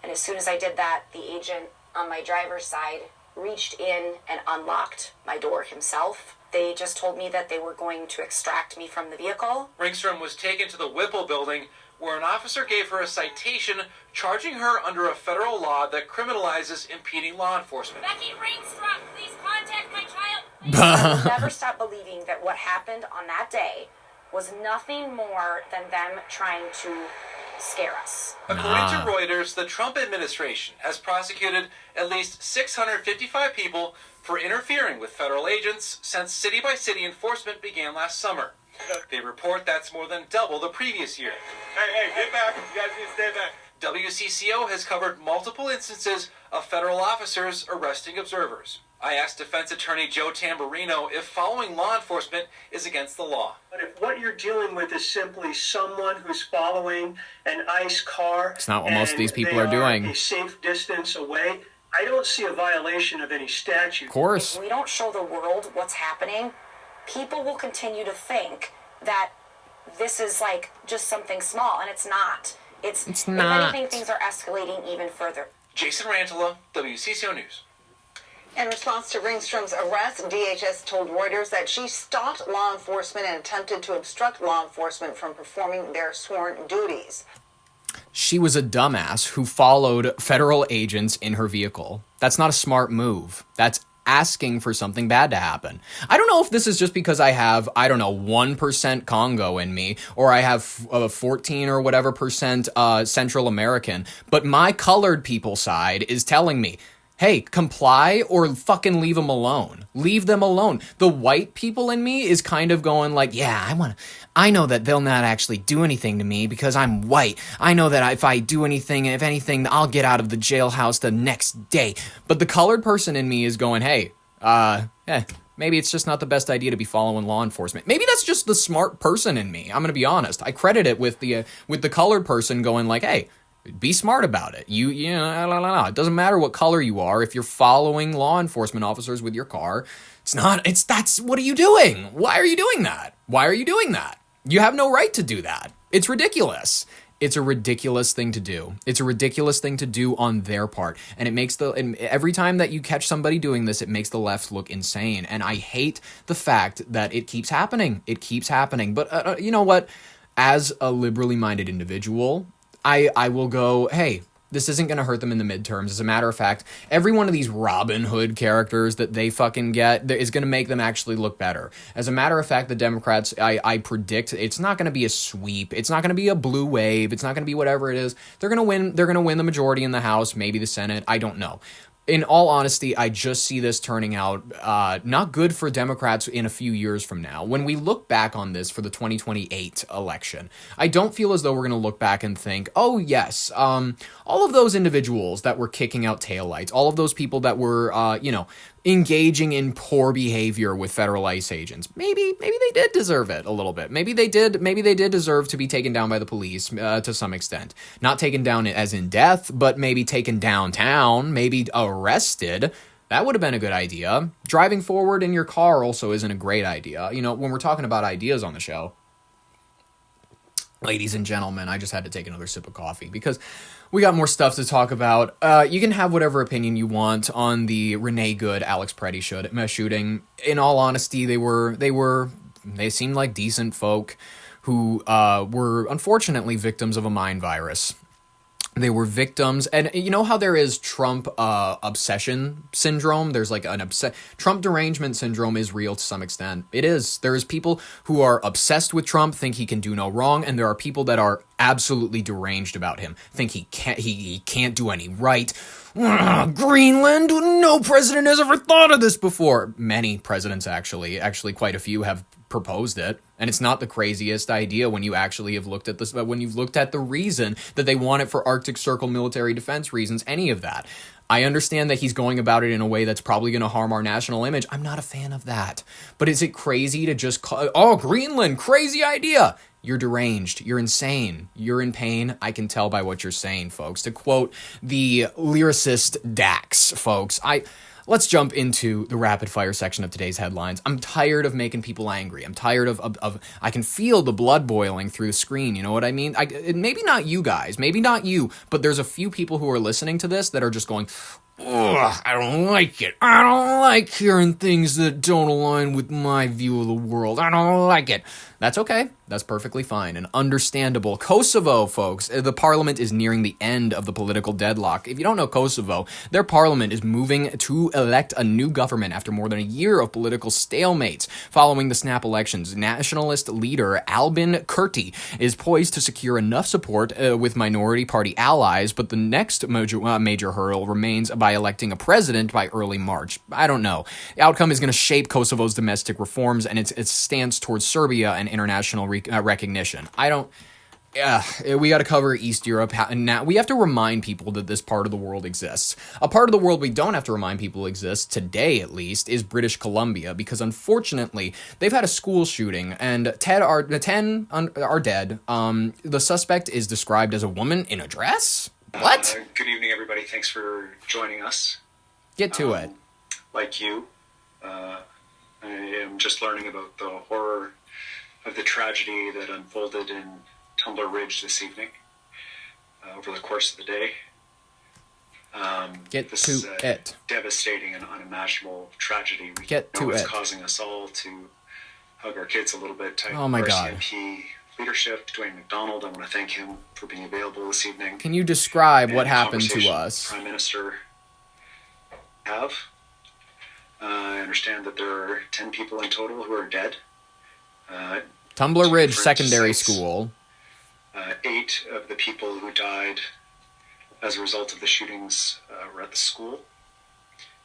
And as soon as I did that, the agent on my driver's side reached in and unlocked my door himself. They just told me that they were going to extract me from the vehicle. Ringstrom was taken to the Whipple building, where an officer gave her a citation charging her under a federal law that criminalizes impeding law enforcement. Becky Ringstrom, please contact my child. I will never stop believing that what happened on that day was nothing more than them trying to scare us. According to Reuters, the Trump administration has prosecuted at least 655 people for interfering with federal agents since city-by-city enforcement began last summer. They report that's more than double the previous year. Hey, get back. You guys need to stay back. WCCO has covered multiple instances of federal officers arresting observers. I asked defense attorney Joe Tamburino if following law enforcement is against the law. But if what you're dealing with is simply someone who's following an ICE car, it's not what most of these people they are doing. A safe distance away, I don't see a violation of any statute. Of course. If we don't show the world what's happening, people will continue to think that this is like just something small, and it's not. It's not. If anything, things are escalating even further. Jason Rantola, WCCO News. In response to Ringstrom's arrest, DHS told Reuters that she stalked law enforcement and attempted to obstruct law enforcement from performing their sworn duties. She was a dumbass who followed federal agents in her vehicle. That's not a smart move. That's asking for something bad to happen. I don't know if this is just because I have, 1% Congo in me, or I have 14 or whatever percent Central American, but my colored people side is telling me, hey, comply or fucking leave them alone. Leave them alone. The white people in me is kind of going like, yeah, I know that they'll not actually do anything to me because I'm white. I know that if I do anything, if anything, I'll get out of the jailhouse the next day. But the colored person in me is going, hey, maybe it's just not the best idea to be following law enforcement. Maybe that's just the smart person in me. I'm going to be honest. I credit it with the colored person going like, hey, be smart about it. It doesn't matter what color you are. If you're following law enforcement officers with your car, what are you doing? Why are you doing that? Why are you doing that? You have no right to do that. It's ridiculous. It's a ridiculous thing to do. It's a ridiculous thing to do on their part. And every time that you catch somebody doing this, it makes the left look insane. And I hate the fact that it keeps happening. It keeps happening. But you know what? As a liberally minded individual, I will go, hey, this isn't going to hurt them in the midterms. As a matter of fact, every one of these Robin Hood characters that they fucking get is going to make them actually look better. As a matter of fact, the Democrats, I predict it's not going to be a sweep. It's not going to be a blue wave. It's not going to be whatever it is. They're going to win. They're going to win the majority in the House, maybe the Senate. I don't know. In all honesty, I just see this turning out not good for Democrats in a few years from now. When we look back on this for the 2028 election, I don't feel as though we're going to look back and think, oh, yes, all of those individuals that were kicking out taillights, all of those people that were, engaging in poor behavior with federal ICE agents, maybe they did deserve it a little bit. Maybe they did deserve to be taken down by the police to some extent. Not taken down as in death, but maybe taken downtown, maybe arrested. That would have been a good idea. Driving forward in your car also isn't a great idea. When we're talking about ideas on the show, ladies and gentlemen, I just had to take another sip of coffee because we got more stuff to talk about. You can have whatever opinion you want on the Renee Good, Alex Preddy shooting. In all honesty, they seemed like decent folk who were unfortunately victims of a mind virus. They were victims, and you know how there is Trump obsession syndrome? There's like Trump derangement syndrome is real to some extent. It is. There is people who are obsessed with Trump, think he can do no wrong, and there are people that are absolutely deranged about him, think he can't do any right. Greenland, no president has ever thought of this before. Many presidents actually quite a few have proposed it, and it's not the craziest idea when you actually have looked at this, when you've looked at the reason that they want it for Arctic Circle military defense reasons, any of that. I understand that he's going about it in a way that's probably going to harm our national image. I'm not a fan of that. But is it crazy to just call, Greenland, crazy idea? You're deranged. You're insane. You're in pain. I can tell by what you're saying, folks. To quote the lyricist Dax, folks, let's jump into the rapid fire section of today's headlines. I'm tired of making people angry. I'm tired of I can feel the blood boiling through the screen. You know what I mean? Maybe not you guys, maybe not you, but there's a few people who are listening to this that are just going, ugh, I don't like it. I don't like hearing things that don't align with my view of the world. I don't like it. That's okay. That's perfectly fine and understandable. Kosovo, folks, the parliament is nearing the end of the political deadlock. If you don't know Kosovo, their parliament is moving to elect a new government after more than a year of political stalemates. Following the snap elections, nationalist leader Albin Kurti is poised to secure enough support with minority party allies, but the next major hurdle remains by electing a president by early March. I don't know. The outcome is going to shape Kosovo's domestic reforms and its stance towards Serbia and international recognition. We got to cover East Europe. Now we have to remind people that this part of the world exists. A part of the world we don't have to remind people exists, today at least, is British Columbia, because unfortunately they've had a school shooting and 10 are dead. The suspect is described as a woman in a dress? What? Good evening, everybody. Thanks for joining us. Get to it. Like you, I am just learning about the horror of the tragedy that unfolded in Tumbler Ridge this evening over the course of the day. This is a devastating and unimaginable tragedy. We know it's causing us all to hug our kids a little bit. Oh my God. RCMP leadership, Dwayne McDonald, I want to thank him for being available this evening. Can you describe what happened to us? Prime Minister have. I understand that there are 10 people in total who are dead. Tumbler Ridge Secondary School. 8 of the people who died as a result of the shootings were at the school,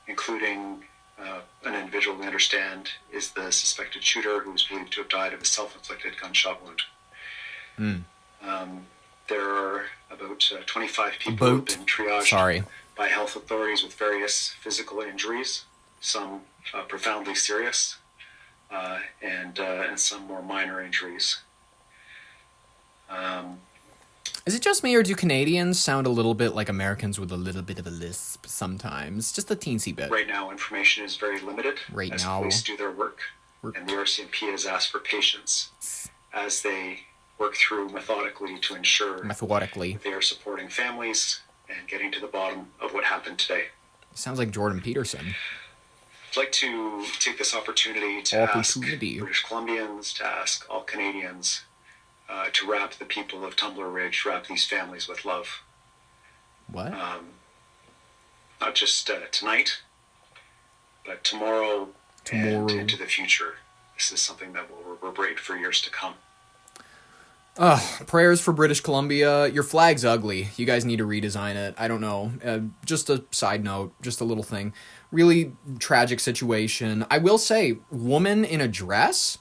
including an individual we understand is the suspected shooter, who was believed to have died of a self-inflicted gunshot wound. There are about 25 people who have been triaged by health authorities with various physical injuries, some profoundly serious, and some more minor injuries. Is it just me, or do Canadians sound a little bit like Americans with a little bit of a lisp sometimes? Just a teensy bit. Right now, information is very limited as police do their work, and the RCMP has asked for patience as they work through methodically to ensure that they are supporting families and getting to the bottom of what happened today. Sounds like Jordan Peterson. I'd like to take this opportunity to ask British Columbians, to ask all Canadians, to wrap the people of Tumbler Ridge, wrap these families with love. What? Not just tonight, but tomorrow and into the future. This is something that will reverberate for years to come. Prayers for British Columbia. Your flag's ugly. You guys need to redesign it. I don't know. Just a side note, just a little thing. Really tragic situation. I will say, woman in a dress?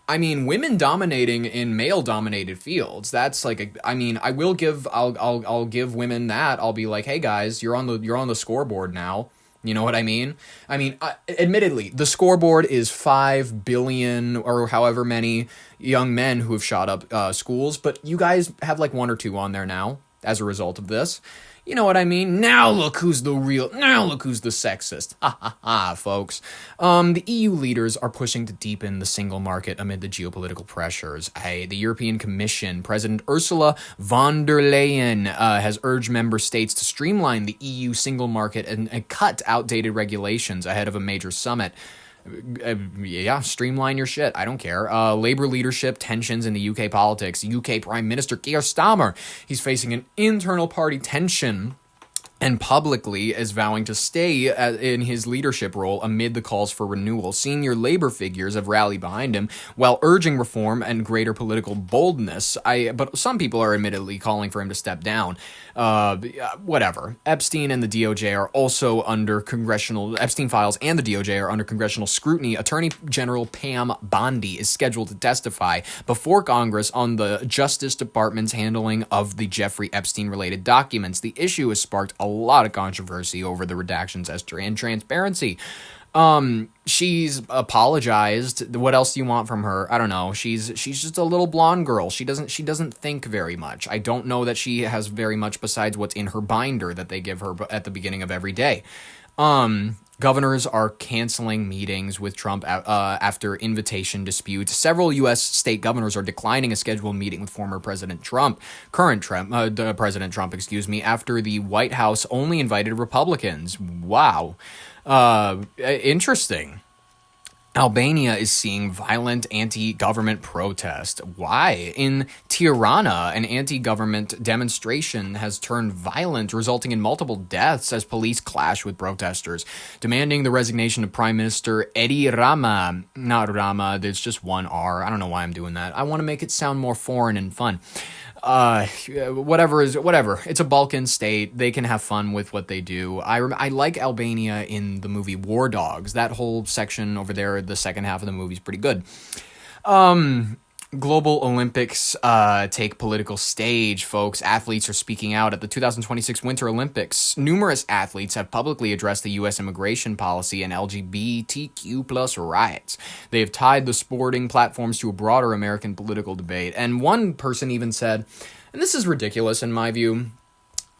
I mean, women dominating in male-dominated fields. That's like I'll give women that. I'll be like, hey guys, you're on the scoreboard now. You know what I mean? Admittedly, the scoreboard is 5 billion or however many young men who have shot up schools, but you guys have like 1 or 2 on there now as a result of this. You know what I mean? Now look who's the sexist. Ha ha ha, folks. The EU leaders are pushing to deepen the single market amid the geopolitical pressures. The European Commission, President Ursula von der Leyen, has urged member states to streamline the EU single market and cut outdated regulations ahead of a major summit. Streamline your shit. I don't care. Labour leadership tensions in the UK politics. UK Prime Minister Keir Starmer, he's facing an internal party tension and publicly is vowing to stay in his leadership role amid the calls for renewal. Senior Labour figures have rallied behind him while urging reform and greater political boldness. But some people are admittedly calling for him to step down. Whatever. Epstein and the DOJ are also under Epstein files and the DOJ are under congressional scrutiny. Attorney General Pam Bondi is scheduled to testify before Congress on the Justice Department's handling of the Jeffrey Epstein-related documents. The issue has sparked a lot of controversy over the redactions and transparency. She's apologized. What else do you want from her? I don't know. She's just a little blonde girl. She doesn't think very much. I don't know that she has very much besides what's in her binder that they give her at the beginning of every day. Governors are canceling meetings with Trump after invitation disputes. Several U.S. state governors are declining a scheduled meeting with former President Trump, President Trump, after the White House only invited Republicans. Wow. Interesting. Albania is seeing violent anti-government protest. Why? In Tirana, an anti-government demonstration has turned violent, resulting in multiple deaths as police clash with protesters, demanding the resignation of Prime Minister Edi Rama. Not Rama, there's just one R. I don't know why I'm doing that. I want to make it sound more foreign and fun. Whatever. It's a Balkan state. They can have fun with what they do. I like Albania in the movie War Dogs. That whole section over there, the second half of the movie is pretty good. Global Olympics take political stage, folks. Athletes are speaking out at the 2026 Winter Olympics. Numerous athletes have publicly addressed the U.S. immigration policy and LGBTQ plus rights. They have tied the sporting platforms to a broader American political debate. And one person even said, and this is ridiculous in my view,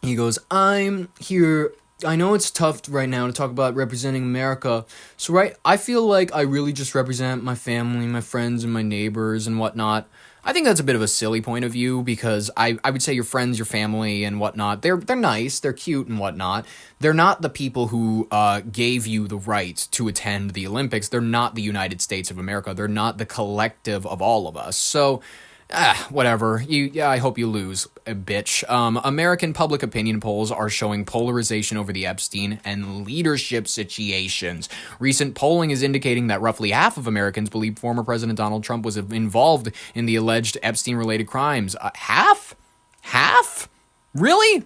he goes, I'm here... I know it's tough right now to talk about representing America, so I feel like I really just represent my family, my friends, and my neighbors and whatnot. I think that's a bit of a silly point of view because I would say your friends, your family, and whatnot, they're nice, they're cute and whatnot. They're not the people who gave you the right to attend the Olympics. They're not the United States of America. They're not the collective of all of us. So... whatever. I hope you lose, bitch. American public opinion polls are showing polarization over the Epstein and leadership situations. Recent polling is indicating that roughly half of Americans believe former President Donald Trump was involved in the alleged Epstein-related crimes. Half? Half? Really?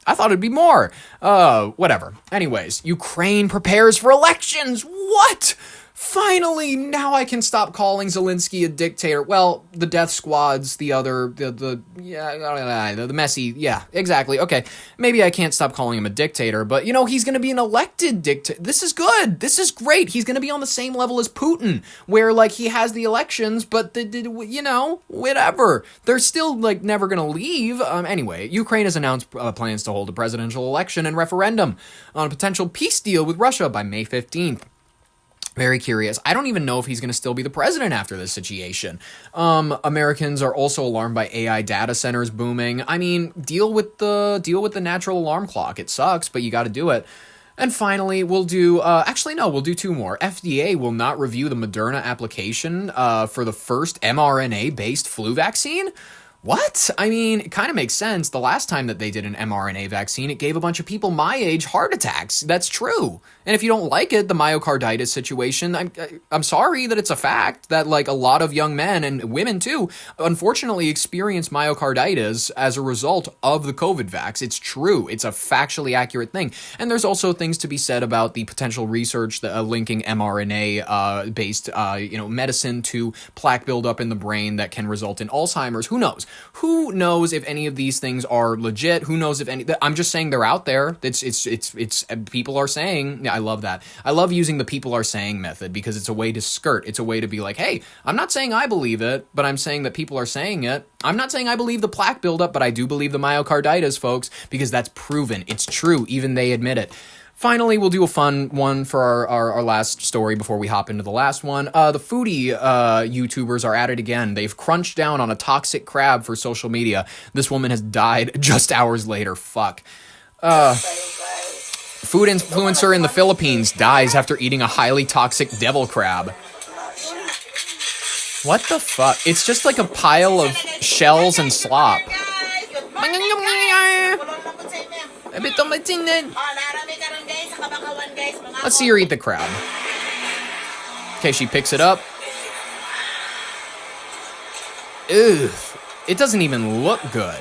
I thought it'd be more. Whatever. Anyways, Ukraine prepares for elections. What? Finally, now I can stop calling Zelensky a dictator. Well, the death squads, the messy, yeah, exactly. Okay, maybe I can't stop calling him a dictator, but, he's going to be an elected dictator. This is good. This is great. He's going to be on the same level as Putin, where, he has the elections, but, whatever. They're still, never going to leave. Anyway, Ukraine has announced plans to hold a presidential election and referendum on a potential peace deal with Russia by May 15th. Very curious. I don't even know if he's going to still be the president after this situation. Americans are also alarmed by AI data centers booming. I mean, deal with the natural alarm clock. It sucks, but you got to do it. And finally, we'll do two more. FDA will not review the Moderna application for the first mRNA-based flu vaccine. What? I mean, it kind of makes sense. The last time that they did an mRNA vaccine, it gave a bunch of people my age heart attacks. That's true. And if you don't like it, the myocarditis situation, I'm sorry that it's a fact that a lot of young men and women too, unfortunately experience myocarditis as a result of the COVID vax. It's true. It's a factually accurate thing. And there's also things to be said about the potential research linking mRNA based medicine to plaque buildup in the brain that can result in Alzheimer's. Who knows? Who knows if any of these things are legit? Who knows if any? I'm just saying they're out there. It's people are saying. Yeah, I love that. I love using the people are saying method because it's a way to skirt. It's a way to be like, hey, I'm not saying I believe it, but I'm saying that people are saying it. I'm not saying I believe the plaque buildup, but I do believe the myocarditis, folks, because that's proven. It's true. Even they admit it. Finally, we'll do a fun one for our last story before we hop into the last one. The foodie YouTubers are at it again. They've crunched down on a toxic crab for social media. This woman has died just hours later. Fuck. Food influencer in the Philippines dies after eating a highly toxic devil crab. What the fuck? It's just like a pile of shells and slop. Let's see her eat the crab. Okay, she picks it up. Ew. It doesn't even look good.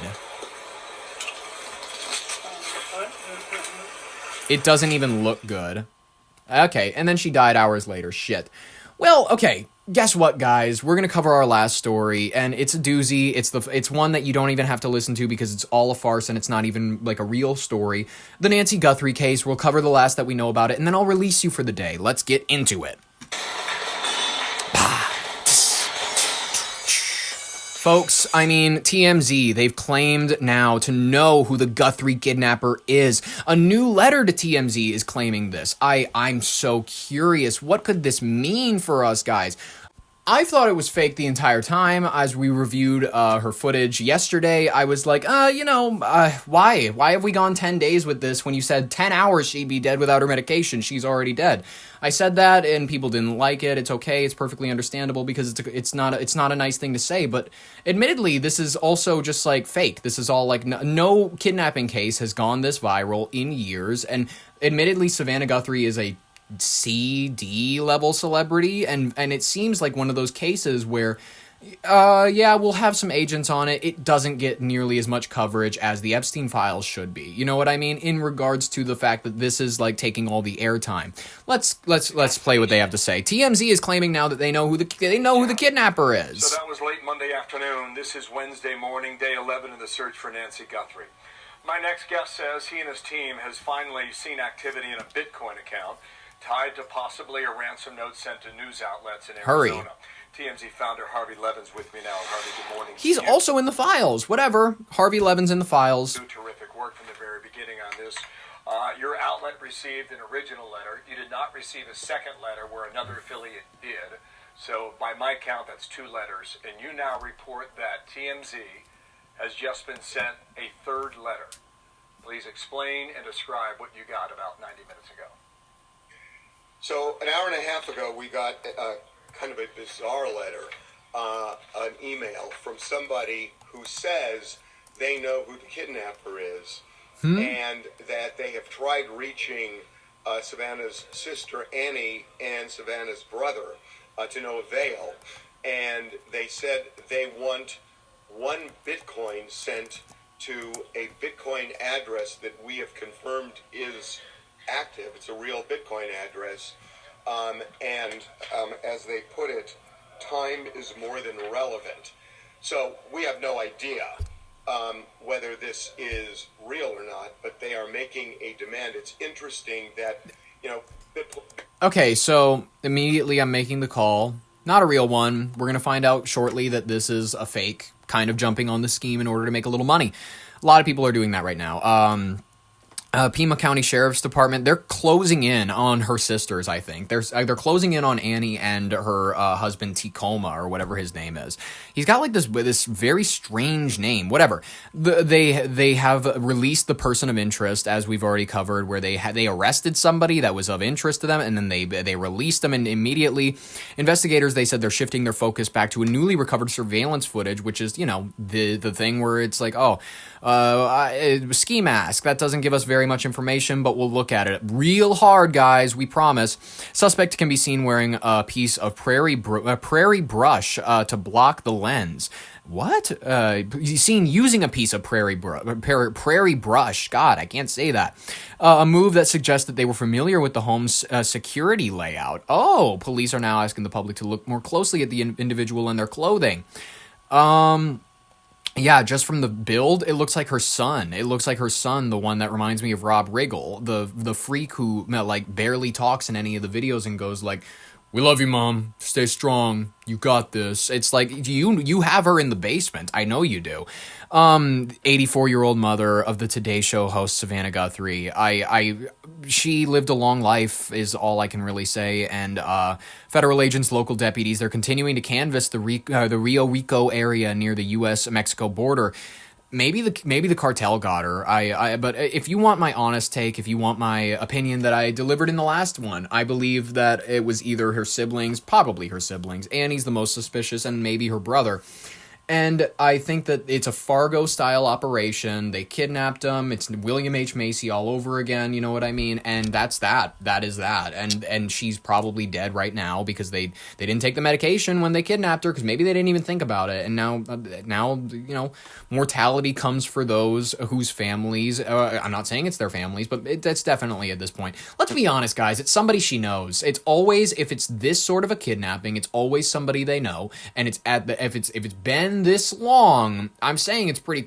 It doesn't even look good. Okay, and then she died hours later. Shit. Well, okay. Guess what, guys? We're going to cover our last story, and it's a doozy. It's one that you don't even have to listen to because it's all a farce and it's not even a real story. The Nancy Guthrie case. We'll cover the last that we know about it, and then I'll release you for the day. Let's get into it. Folks, I mean, TMZ, they've claimed now to know who the Guthrie kidnapper is. A new letter to TMZ is claiming this. I'm so curious. What could this mean for us, guys? I thought it was fake the entire time. As we reviewed her footage yesterday, I was like, why? Why have we gone 10 days with this when you said 10 hours she'd be dead without her medication? She's already dead. I said that and people didn't like it. It's okay. It's perfectly understandable because it's not a nice thing to say. But admittedly, this is also just like fake. This is all like no kidnapping case has gone this viral in years. And admittedly, Savannah Guthrie is a C-D level celebrity, and it seems like one of those cases where we'll have some agents on it. It doesn't get nearly as much coverage as the Epstein files should be. You know what I mean? In regards to the fact that this is like taking all the airtime. Let's play what they have to say. TMZ is claiming now that they know who the kidnapper is. So that was late Monday afternoon. This is Wednesday morning, day 11 in the search for Nancy Guthrie. My next guest says he and his team has finally seen activity in a Bitcoin account tied to possibly a ransom note sent to news outlets in Arizona. TMZ founder Harvey Levin's with me now. Harvey, good morning. He's also in the files. Whatever. Harvey Levin's in the files. Terrific work from the very beginning on this. Your outlet received an original letter. You did not receive a second letter where another affiliate did. So by my count, that's 2 letters. And you now report that TMZ has just been sent a third letter. Please explain and describe what you got about 90 minutes ago. So an hour and a half ago, we got kind of a bizarre letter, an email from somebody who says they know who the kidnapper is and that they have tried reaching Savannah's sister Annie and Savannah's brother to no avail. And they said they want 1 Bitcoin sent to a Bitcoin address that we have confirmed is active. It's a real Bitcoin address. As they put it, time is more than relevant. So we have no idea whether this is real or not, but they are making a demand. It's interesting that, Okay, so immediately I'm making the call. Not a real one. We're going to find out shortly that this is a fake, kind of jumping on the scheme in order to make a little money. A lot of people are doing that right now. Pima County Sheriff's Department, they're closing in on her sisters, I think. They're closing in on Annie and her husband Tacoma, or whatever his name is. He's got like this very strange name, whatever. They have released the person of interest, as we've already covered, where they arrested somebody that was of interest to them, and then they released them, and immediately investigators, they said they're shifting their focus back to a newly recovered surveillance footage, which is, the thing where it's like, ski mask, that doesn't give us very much information, but we'll look at it real hard, guys, we promise. Suspect can be seen wearing a piece of prairie brush to block the lens. What? He's seen using a piece of prairie brush. God, I can't say that. A move that suggests that they were familiar with the home's security layout. Oh, police are now asking the public to look more closely at the individual and their clothing. Yeah, just from the build, it looks like her son. It looks like her son, the one that reminds me of Rob Riggle, the freak who like barely talks in any of the videos and goes like, "We love you, Mom. Stay strong. You got this." It's like you have her in the basement. I know you do. 84-year-old mother of the Today Show host Savannah Guthrie. She lived a long life is all I can really say. And federal agents, local deputies, they're continuing to canvass the Rio Rico area near the U.S.-Mexico border. Maybe the cartel got her. But if you want my honest take, if you want my opinion that I delivered in the last one, I believe that it was either her siblings, probably her siblings. Annie's the most suspicious, and maybe her brother. And I think that it's a Fargo-style operation. They kidnapped him. It's William H. Macy all over again, you know what I mean? And that's that. That is that. And she's probably dead right now because they didn't take the medication when they kidnapped her because maybe they didn't even think about it. And now mortality comes for those whose families, I'm not saying it's their families, but that's definitely at this point. Let's be honest, guys. It's somebody she knows. It's always, if it's this sort of a kidnapping, it's always somebody they know. And if it's been been this long, I'm saying it's pretty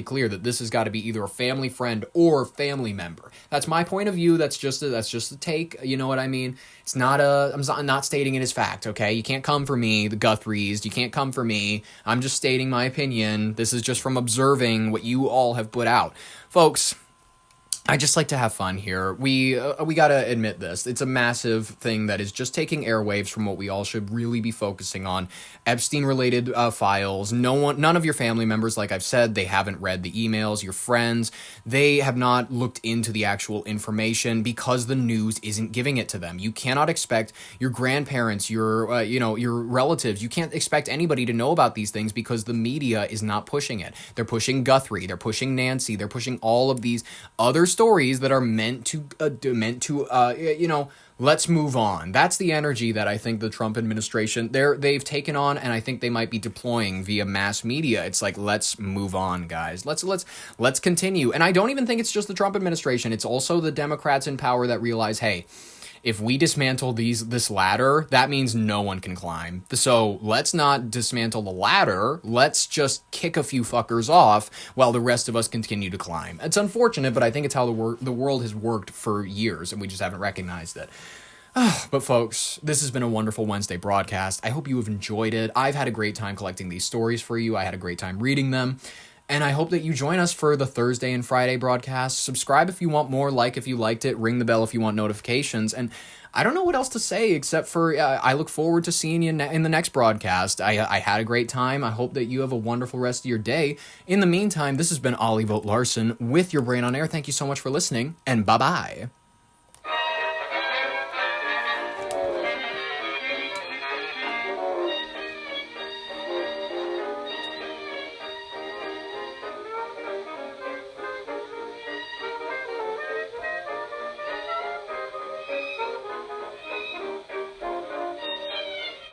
clear that this has got to be either a family friend or family member. That's my point of view. That's just a take. You know what I mean? It's not I'm not stating it as fact. Okay, you can't come for me, the Guthries. You can't come for me. I'm just stating my opinion. This is just from observing what you all have put out, folks. I just like to have fun here. We gotta admit this. It's a massive thing that is just taking airwaves from what we all should really be focusing on. Epstein-related files. None of your family members, like I've said, they haven't read the emails. Your friends, they have not looked into the actual information because the news isn't giving it to them. You cannot expect your grandparents, your relatives. You can't expect anybody to know about these things because the media is not pushing it. They're pushing Guthrie. They're pushing Nancy. They're pushing all of these other stories that are meant to let's move on. That's the energy that I think the Trump administration they've taken on, and I think they might be deploying via mass media. It's like, let's move on, guys. Let's continue. And I don't even think it's just the Trump administration. It's also the Democrats in power that realize, hey, if we dismantle this ladder, that means no one can climb. So let's not dismantle the ladder. Let's just kick a few fuckers off while the rest of us continue to climb. It's unfortunate, but I think it's how the world has worked for years, and we just haven't recognized it. But folks, this has been a wonderful Wednesday broadcast. I hope you have enjoyed it. I've had a great time collecting these stories for you. I had a great time reading them. And I hope that you join us for the Thursday and Friday broadcasts. Subscribe if you want more, like if you liked it, ring the bell if you want notifications. And I don't know what else to say except for I look forward to seeing you in the next broadcast. I had a great time. I hope that you have a wonderful rest of your day. In the meantime, this has been Ollie Vogt Larson with Your Brain on Air. Thank you so much for listening, and bye-bye.